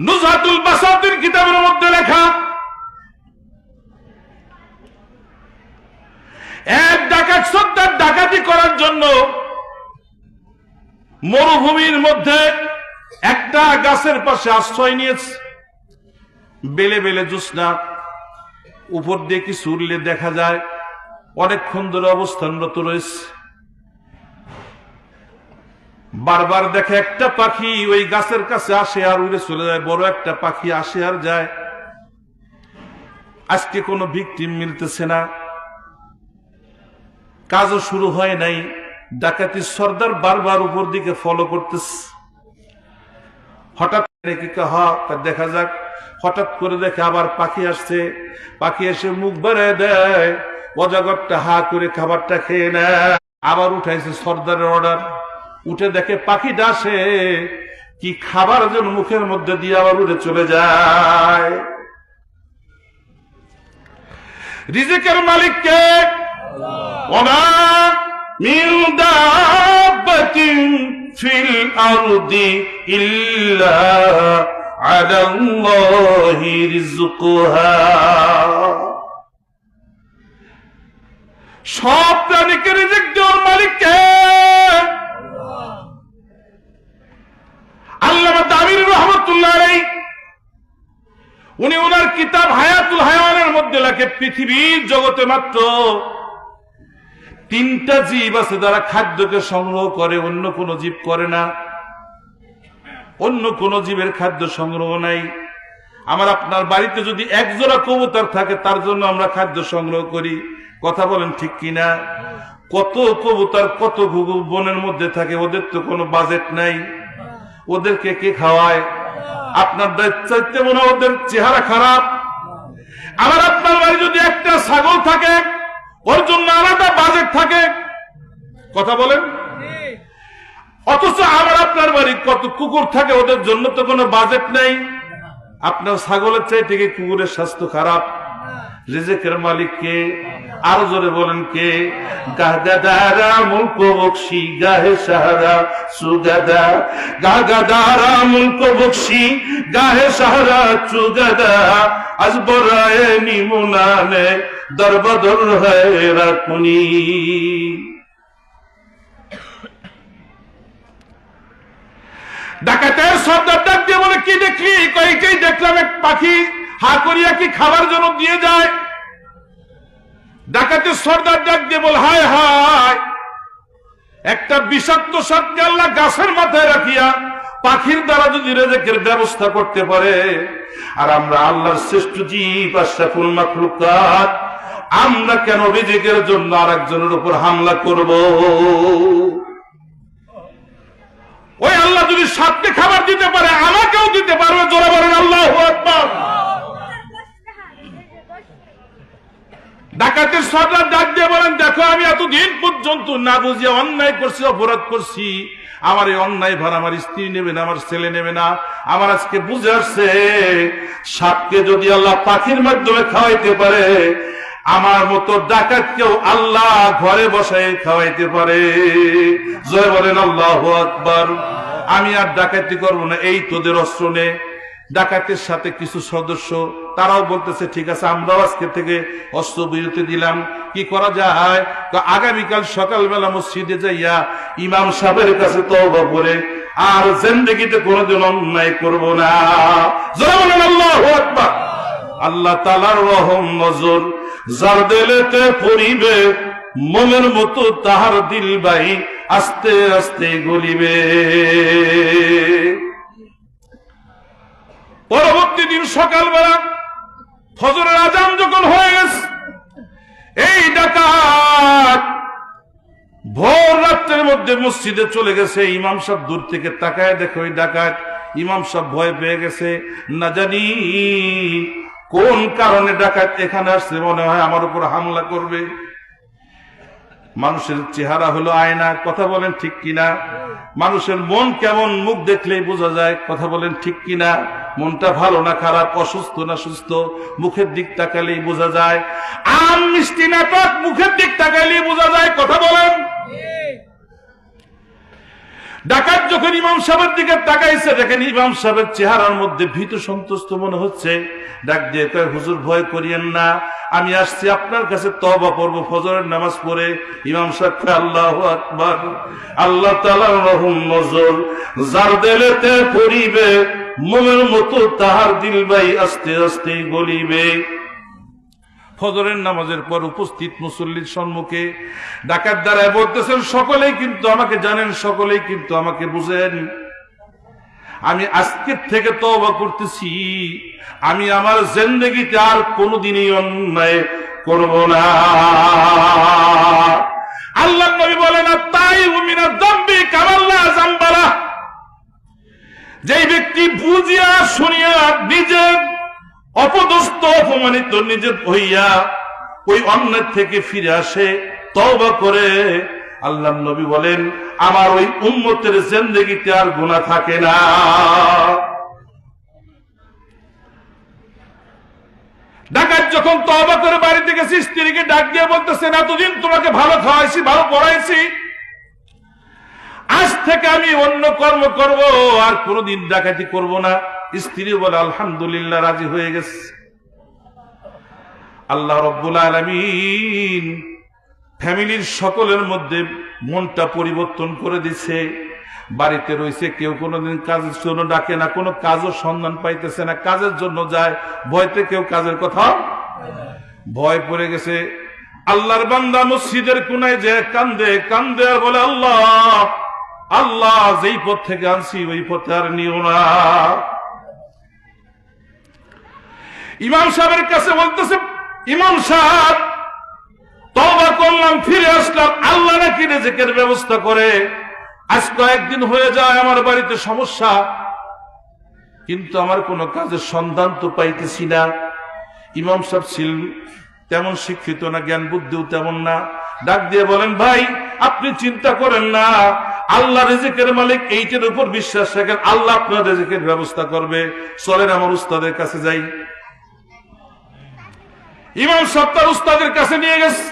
নুজহাতুল বাসাতির কিতাবের মধ্যে লেখা, এক ডাকাত সর্দার ডাকাতি করার জন্য মরুভূমির মধ্যে একটা গাছের পাশে আশ্রয় নিয়েছে। বেলে বেলে জ্যোৎস্না, উপর দিয়ে কিছু উড়লে দেখা যায়, অনেকক্ষণ ধরে অবস্থানরত রয়েছে। বারবার দেখে একটা পাখি ওই গাছের কাছে আসে আর উড়ে চলে যায়। বড় একটা পাখি আসে আর যায়। আজকে কোনো ভিকটিম মিলতেছে না, কাজও শুরু হয় নাই। ডাকাতি সর্দার বারবার উপর দিকে ফলো করতেছে। হঠাৎ দেখা যাক, হঠাৎ করে দেখে আবার পাখি আসছে। পাখি এসে মুখ বাড়ায় দেয়, অজাগরটা হা করে খাবারটা খেয়ে নেয়। আবার উঠাইছে সর্দারের অর্ডার, উঠে দেখে পাখিটা আসে কি খাবার যেন মুখের মধ্যে দিয়ে আবার উড়ে চলে যায়। রিজিকের মালিক কে? ওয়া মিন দাব্বাতিন ফিল আরদি ইল্লা আলাল্লাহি রিজকুহা। সব প্রাণীকে রিজিক দেওয়ার মালিক কে? আল্লামা দামির রহমাতুল্লাহ আলাইহি, উনি ওনার কিতাব হায়াতুল হায়াওয়ানের মধ্যে লেখে, পৃথিবীর জগতে মাত্র তিনটা জীব আছে যারা খাদ্যকে সংগ্রহ করে, অন্য কোন জীব করে না। অন্য কোন জীবের খাদ্য সংগ্রহ নাই। আমার আপনার বাড়িতে যদি এক জোড়া কবুতর থাকে তার জন্য আমরা খাদ্য সংগ্রহ করি, কথা বলেন ঠিক কিনা? কত কবুতর কত ঘুঘু বনের মধ্যে থাকে, ওদের তো কোনো বাজেট নাই, ওদেরকে কে খাওয়ায়? আপনার চাইতে মনে হয় ওদের চেহারা খারাপ। আমার আপনার বাড়ি যদি একটা ছাগল থাকে ওর জন্য আলাদা বাজেট থাকে, কথা বলেন। অথচ আমার আপনার বাড়ি কত কুকুর থাকে, ওদের জন্য তো কোনো বাজেট নেই। আপনার ছাগলের চাইতে কি কুকুরের স্বাস্থ্য খারাপ? রিজিকের মালিক কে? আরো জোরে বলেন কে? গাগাদারা মুলক বখশি গাহে সাহারা সুগাদা, গাগাদারা মুলক বখশি গাহে সাহারা সুগাদা, আজ বরায়ে নিমুনানে দরবদর হয় রাখুনি। ডাকাতের সর্দার ডাক দিয়ে বলে, কি দেখলি? কয়েকটাই দেখলাম এক পাখি হা করিয়া কি খাবার জন্য দিয়ে যায়। ডাকাতের সর্দার ডাক দিয়ে বল, হায় হায়, একটা বিষাক্ত সাপকে আল্লাহ গাছের মাথায় রাখিয়া পাখির দ্বারা যদি রিজিকের ব্যবস্থা করতে পারে, আর আমরা আল্লাহর শ্রেষ্ঠ জীব আশরাফুল মাখলুকাত, আমরা কেন রিজিকের জন্য আরেকজনের উপর হামলা করব? ওই আল্লাহ যদি সাপকে খাবার দিতে পারে, আমাকেও দিতে পারবে। জোরে বলেন আল্লাহু আকবার। ডাকাতের সর্দার ডাক দিয়ে বলেন, দেখো আমি এতদিন পর্যন্ত না বুঝিয়ে অন্যায় করছি, অপরাধ করছি। আমার এই অন্যায় ভার আমার স্ত্রী নেবে না, আমার ছেলে নেবে না। আমার আজকে বুঝে আসছে, সাপকে যদি আল্লাহ পাখির মাধ্যমে খাওয়াইতে পারে, আমার মতো ডাকাতকেও আল্লাহ ঘরে বসায় খাওয়াইতে পারে। জয় বলেন আল্লাহু আকবার। আমি আর ডাকাতি করবো না, এই তোদের অস্ত্র নে। ডাকাতের সাথে কিছু সদস্য তারাও বলতেছে, ঠিক আছে, আমরাও আজকে থেকে অস্ত্র বিরতি দিলাম। কি করা যায়? আগামীকাল সকালবেলা মসজিদে যাইয়া ইমাম সাহেবের কাছে তওবা করে আর জিন্দেগিতে কোনোদিন অন্যায় করব না। জোরে বলেন আল্লাহু আকবার। আল্লাহ তাআলার রহম নজর যার দিলেতে পড়িবে, মনের মতো তাহার দিল ভাই আস্তে আস্তে গলিবে। পরবর্তী দিন সকালবেলা ফজরের আজান যখন হয়ে গেছে, এই ডাকাত ভোর রাত্রের মধ্যে মসজিদে চলে গেছে। ইমাম সাহেব দূর থেকে তাকায় দেখে ওই ডাকাত। ইমাম সাহেব ভয় পেয়ে গেছে, না জানি কোন কারণে ডাকাত এখানে আসছে, মনে হয় আমার উপর হামলা করবে। মানুষের চেহারা হলো আয়না, কথা বলেন ঠিক কিনা? মানুষের মন কেমন মুখ দেখলেই বোঝা যায়, কথা বলেন ঠিক কিনা? মনটা ভালো না খারাপ, অসুস্থ না সুস্থ, মুখের দিক তাকালেই বোঝা যায়। আম মিষ্টি না টক, মুখের দিক তাকালেই বোঝা যায়, কথা বলেন। ডাকাত যখন ইমাম সাহেবের দিকে তাকাইছে, দেখেন ইমাম সাহেবের চেহারার মধ্যে ভীত সন্তুষ্ট মনে হচ্ছে। ডাক দিয়ে কয়, হুজুর ভয় করিয়েন না, আমি আসছি আপনার কাছে তওবা করব ফজরের নামাজ পড়ে। ইমাম সাহেব কয়, আল্লাহু আকবার। আল্লাহ তাআলার রহম নজর যার দিলেতে পড়িবে, মনের মতো তাহার দিল ভাই আস্তে আস্তে গলিবে। ফজরের নামাজের পর উপস্থিত মুসল্লির সম্মুখে ডাকাত দ্বারায় বলতেছেন, সকলেই কিন্তু আমাকে জানেন, সকলেই কিন্তু আমাকে বুঝেন। আমি আজকের থেকে তওবা করতেছি, আমি আমার জিন্দেগিতে আর কোনোদিনই অন্যায় করব না। আল্লাহর নবী বলেন, আত-তাইবু মিনাদ যামবি কামান লা যামবা লাহ। যেই ব্যক্তি বুঝিয়া শুনিয়া নিজে অপদস্থ অপমানিত নিজে হইয়া ওই অন্যায় থেকে ফিরে আসে, তওবা করে, আল্লাহর নবী বলেন আমার ওই উম্মতের জিন্দেগিতে আর গুনাহ থাকে না। ডাকাত যখন তওবা করে বাড়িতে গেছে, স্ত্রীকে ডাক দিয়ে বলতেছেন, এতদিন তোমাকে ভালো খাওয়াইছি, ভালো পড়াইছি, আজ থেকে আমি অন্য কর্ম করব, আর কোনোদিন ডাকাতি করব না। স্ত্রী বলে আলহামদুলিল্লাহ, রাজি হয়ে গেছে। আল্লাহ রাব্বুল আলামিন ফ্যামিলির সকলের মধ্যে মনটা পরিবর্তন করে দিছে। বাড়িতে রয়েছে, কেউ কোনোদিন কাজের জন্য ডাকে না, কোনো কাজও সন্ধান পাইতেছে না, কাজের জন্য যায়, ভয়তে কেউ কাজের কথা ভয় পড়ে গেছে। আল্লাহর বান্দা মসজিদের কোনায় যে কান্দে কান্দে আর বলে, আল্লাহ আল্লাহ, যেই পথ থেকে আনছি ওই পথে আর নিও না। ইমাম সাহেবের কাছে বলতেছে, ইমাম সাহেব তওবা করলাম, ফিরে আসলাম, আল্লাহ নাকি রিজিকের ব্যবস্থা করে। আজ কয়েকদিন হয়ে যায় আমার বাড়িতে সমস্যা, কিন্তু আমার কোনো কাজের সন্ধান তো পাইতেছি না। ইমাম সাহেব ছিলেন তেমন শিক্ষিত না, জ্ঞান বুদ্ধিও তেমন না। ডাক দিয়ে বলেন, ভাই আপনি চিন্তা করেন না, আল্লাহ রিজিকের মালিক, এইটার উপর বিশ্বাস রাখেন, আল্লাহ আপনার রিজিকের ব্যবস্থা করবে। চলেন আমার উস্তাদের কাছে যাই। ইমাম সাহেব তার উস্তাদের কাছে নিয়ে গেছে।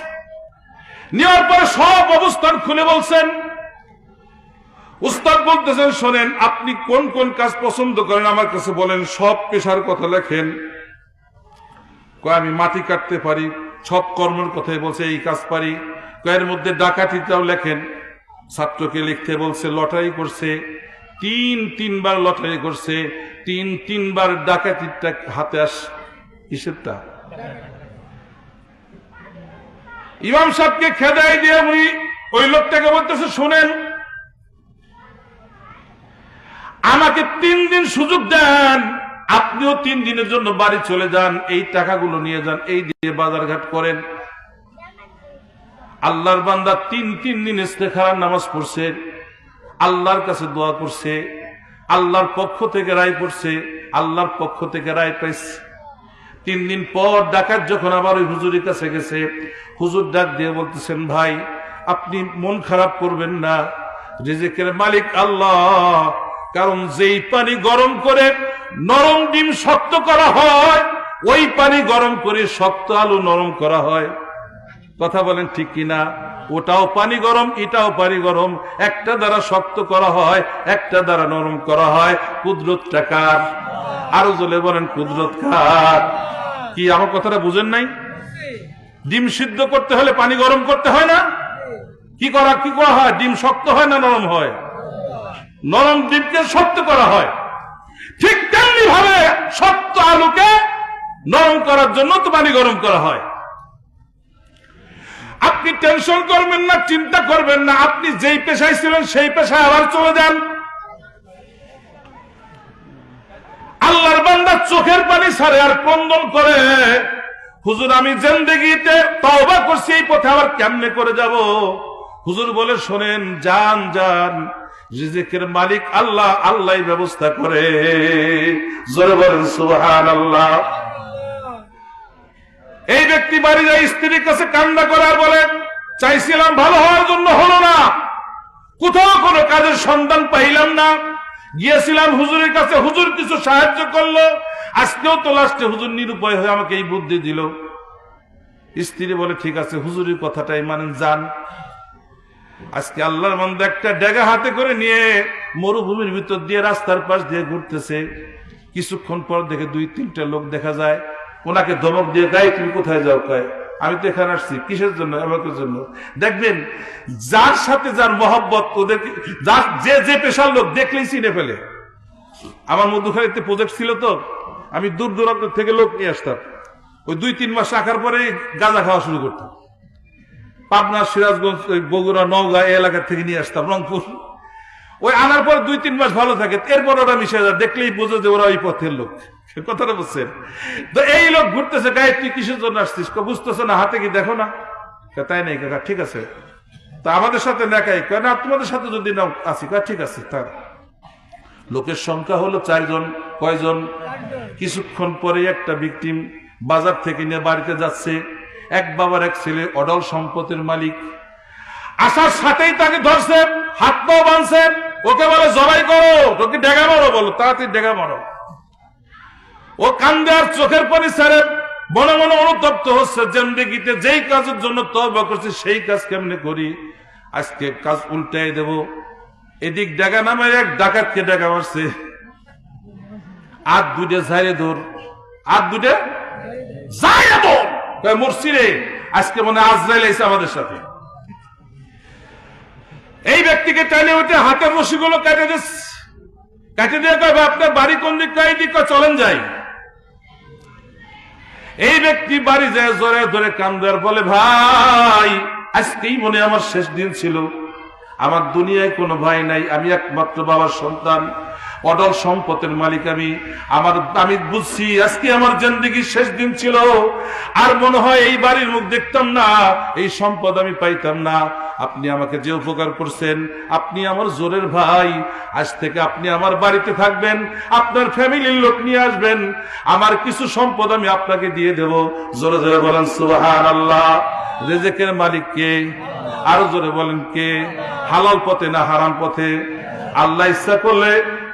নেওয়ার পরে সব অবস্থান খুলে বলছেন। উস্তাদ বলতেছেন, শোনেন, আপনি কোন কোন কাজ পছন্দ করেন আমার কাছে বলেন, সব পেশার কথা লেখেন। আমি মাটি কাটতে পারি, সব কর্মের কথাই বলছে, এই কাজ পারি। এর মধ্যে ডাকাতিটাও লেখেন। ছাত্রকে লিখতে বলছে, লটারি করছে, তিনবার লটারি করছে, তিনবার ডাকাতিটা হাতে আস। কিসেরটা? ইমাম সাহেবকে খেদাই দিয়ে উনি ওই লোকটাকে বলতেছে, শোনেন, আমাকে 3 দিন সুযোগ দেন, আপনিও 3 দিনের জন্য বাড়ি চলে যান, এই টাকাগুলো নিয়ে যান, এই দিয়ে বাজারঘাট করেন। আল্লাহর বান্দা 3 দিন ইস্তেখারার নামাজ পড়ছে, আল্লাহর কাছে দোয়া করছে, আল্লাহর পক্ষ থেকে রায় পড়ছে, আল্লাহর পক্ষ থেকে রায় পাইছে। 3 দিন পর ডাকাত যখন আবার ওই হুজুরের কাছে গেছে, হুজুর ডাক দিয়ে বলতেছেন, ভাই আপনি মন খারাপ করবেন না, রিজিকের মালিক আল্লাহ। কারণ যেই পানি গরম করে নরম ডিম শক্ত করা হয়, ওই পানি গরম করে শক্ত আলু নরম করা হয়। কথা বলেন ঠিক কিনা? ওটাও পানি গরম, এটাও পানি গরম, একটা দ্বারা শক্ত করা হয়, একটা দ্বারা নরম করা হয়। কুদরতটা কার? আরো জলে বলেন, কুদরত কার? কি আমার কথাটা বুঝেন নাই? ডিম সিদ্ধ করতে হলে পানি গরম করতে হয় না? কি করা হয়? ডিম শক্ত হয় না নরম হয়? নরম ডিমকে শক্ত করা হয়। ঠিক তেমনি ভাবে শক্ত আলুকে নরম করার জন্য তো পানি গরম করা হয়। আপনি টেনশন করবেন না, চিন্তা করবেন না, আপনি যেই পেশায় ছিলেন সেই পেশায় আবার চলে যান। আল্লাহর বান্দা চোখের পানি ছাড়ে আর ক্রন্দন করে, হুজুর আমি জিন্দেগিতে তওবা করছি, এই পথে আবার কেমনে করে যাব? হুজুর বলে, শোনেন, যান যান, রিজিকের মালিক আল্লাহ, আল্লাহ ব্যবস্থা করে। জোরে বলেন সুবহানাল্লাহ। এই ব্যক্তি বাড়ি যায়, স্ত্রীর কাছে কান্না করে আর বলে, চাইছিলাম ভালো হওয়ার জন্য, হলো না, কোথাও কোনো কাজের সন্ধান পাইলাম না, গিয়েছিলাম হুজুরের কাছে, হুজুর কিছু সাহায্য করলো, আজকেও তো লাস্টে হুজুর নিরুপায় হয়ে আমাকে এই বুদ্ধি দিল। স্ত্রী বলে, ঠিক আছে, হুজুরের কথাটাই মানেন, যান। আজকে আল্লাহর বান্দা একটা ডেগা হাতে করে নিয়ে মরুভূমির ভিতর দিয়ে রাস্তার পাশ দিয়ে ঘুরতেছে। কিছুক্ষণ পর দেখে 2-3টা লোক দেখা যায়, ওনাকে ধমক দিয়ে, গায়ে তুমি কোথায় যাও? কয়, আমি তো এখানে আসছি। কিসের জন্য? আমাকে জন্য। দেখবেন যার সাথে যার মহব্বত, ওদের যে পেশার লোক দেখলেই চিনে ফেলে। আমার মধুখালীতে প্রজেক্ট ছিল তো, আমি দূর দূরান্ত থেকে লোক নিয়ে আসতাম। ওই 2-3 মাস রাখার পরে গাঁজা খাওয়া শুরু করতাম। পাবনা, সিরাজগঞ্জ, বগুড়া, নওগাঁ এই এলাকা থেকে নিয়ে আসতাম, রংপুর। ওই আনার পর 2-3 মাস ভালো থাকে, এরপর ওরা মিশে যায়, দেখলেই বোঝে যে ওরা ওই পথের লোক। কথাটা বুঝছেন তো? এই লোক ঘুরতেছে, গায়ে তুই কিসের জন্য আসছিস? বুঝতেছে না, হাতে কি দেখো না? তাই নাই কাকা, ঠিক আছে, তা আমাদের সাথে নেকাই, না তোমাদের সাথে যদি নাও আসি, ঠিক আছে। তার লোকের সংখ্যা হলো 4 জন। কয়জন? কিছুক্ষণ পরে একটা ভিকটিম বাজার থেকে নিয়ে বাড়িতে যাচ্ছে। এক বাবার এক ছেলে, অডল সম্পদের মালিক। আসার সাথেই তাকে ধরছে, হাত পাও বাঁধছে, ওকে বলে জবাই করো, তোকে ডেগা মারো, বলো তাড়াতাড়ি ডেগা মারো। ও কান্দে আর চোখের পানি ছেড়ে মনে মনে অনুতপ্ত হচ্ছে, জিন্দেগিতে যেই কাজের জন্য তওবা করছি সেই কাজ কেমনে করি, আজকে কাজ উল্টাই দেব। এদিক ডেগা নামে এক ডাকাতকে ডেগা মারছে, আর 2টা ঝাড়ে ধর, আর 2টা ঝাড়ে ধর, মরছি রে, আজকে মনে আজরাইল আইছে আমাদের সাথে। এই ব্যক্তিকে টাইনে উঠে হাতের রশিগুলো কেটে দিচ্ছে, কেটে দিয়ে কয়, আপনার বাড়ি কোন দিক? কয় দিক? চলেন যাই। এই ব্যক্তি বাড়ি যায় জোরে ধরে কান্দার বলে, ভাই আজকেই মনে আমার শেষ দিন ছিল, আমার দুনিয়ায় কোনো ভাই নাই, আমি একমাত্র বাবার সন্তান, অডল সম্পদের মালিক আমি বুঝছি আজকে আমার জিন্দেগির শেষ দিন ছিল, আর মনে হয় এই বাড়ির মুখ দেখতাম না, এই সম্পদ আমি পাইতাম না। আপনি আমাকে যে উপকার করছেন, আপনি আমার জোরের ভাই, আজ থেকে আপনি আমার বাড়িতে থাকবেন, আপনার ফ্যামিলির লোক নিয়ে আসবেন, আমার কিছু সম্পদ আমি আপনাকে দিয়ে দেব। জোরে জোরে বলেন সুবহানাল্লাহ। রিজিকের মালিক কে? আরো জোরে বলেন কে? হালাল পথে না হারাম পথে? আল্লাহ ইচ্ছা করলে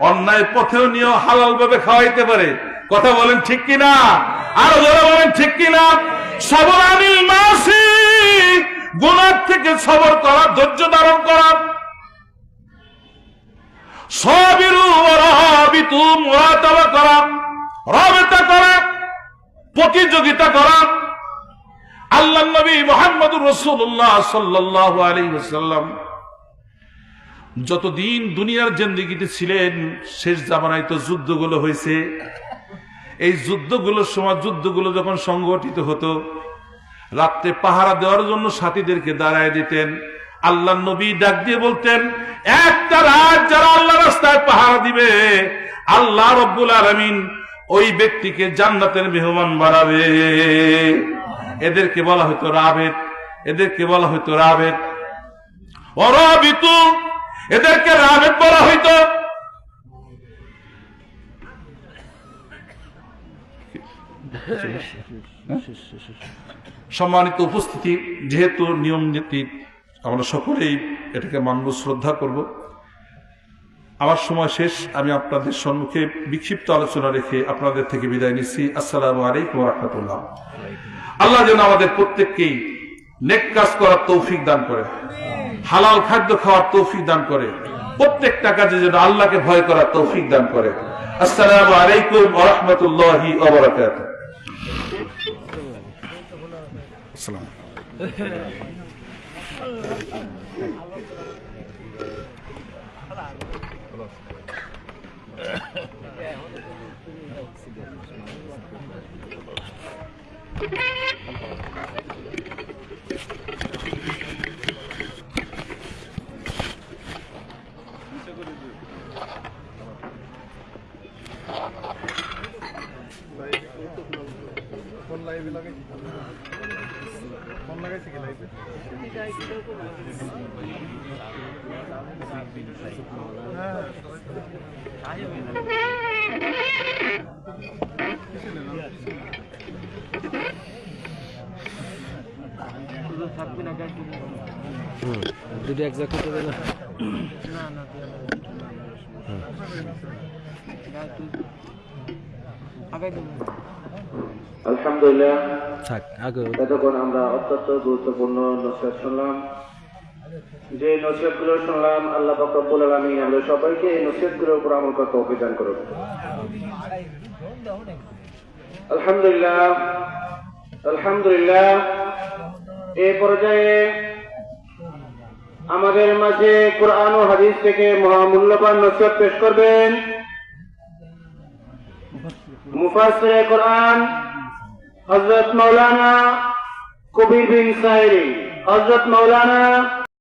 অন্যায় পথেও নিয়েও হালাল ভাবে খাওয়াইতে পারে। কথা বলেন ঠিক কিনা? আরো জোরে বলেন ঠিক কিনা? সবর আনিল মাসি, গুনাহ থেকে সবর করা, ধৈর্য ধারণ করা। সাবিরু ওয়া রাবিতু, মুরাতাবা করা, রাবিতা করা, প্রতিযোগিতা করা। আল্লাহ নবী মুহাম্মদুর রাসূলুল্লাহ সাল্লাল্লাহু আলাইহি ওয়াসাল্লাম যতদিন দুনিয়ার জিন্দেগিতে ছিলেন, শেষ জামানায় তো যুদ্ধগুলো হয়েছে। এই যুদ্ধগুলোর সময়, যুদ্ধগুলো যখন সংগঠিত হতো, রাত্রে পাহারা দেওয়ার জন্য সাথীদেরকে দাঁড়ায় দিতেন। আল্লাহ নবী ডাক দিয়ে বলতেন, একটা রাত যারা আল্লাহ রাস্তায় পাহারা দিবে, আল্লাহ রব্বুল আলামিন ওই ব্যক্তিকে জান্নাতের মেহমান বানাবে। এদেরকে বলা হতো রাবেত, এদেরকে বলা হতো রাবেত। অরাবিতু, এদেরকে রাবেত বলা হইতো। সম্মানিত উপস্থিতি, যেহেতু নিয়ম নীতি আমরা সকলেই এটাকে মানব, শ্রদ্ধা করব, আমার সময় শেষ। আমি আপনাদের সম্মুখে বিক্ষিপ্ত আলোচনা রেখে আপনাদের থেকে বিদায় নিচ্ছি। আসসালামু আলাইকুম ওয়া রাহমাতুল্লাহ। আল্লাহ যেন আমাদের প্রত্যেককেই নেক কাজ করার তৌফিক দান করে, হালাল খাদ্য খাওয়ার তৌফিক দান করে, প্রত্যেকটা কাজে যেন আল্লাহকে ভয় করার তৌফিক দান করে। আসসালামু আলাইকুম ওয়া রাহমাতুল্লাহি ওয়া বারাকাতুহু। আসসালাম। ফোন লাইভে লাগে, ফোন লাগাইছে কি লাইভে? দুটো এক জায়গা করতে দেবে আলহামদুলিল্লাহ, থাক আগে। এতক্ষণ আমরা অত্যন্ত গুরুত্বপূর্ণ নসিহত শুনলাম। যে নসিহতগুলো শুনলাম, আল্লাহ পাক রব্বুল আলামিন আমাদের সবাইকে এই নসিহতগুলোর উপর আমল করতে তৌফিক দান করুন। আলহামদুলিল্লাহ, আলহামদুলিল্লাহ। এই পর্যায়ে আমাদের মাঝে কোরআন ও হাদিস থেকে মহামূল্যবান নসিহত পেশ করবেন মুফাসসিরে কোরআন হযরত মাওলানা কবির বিন সাইরি, হযরত মাওলানা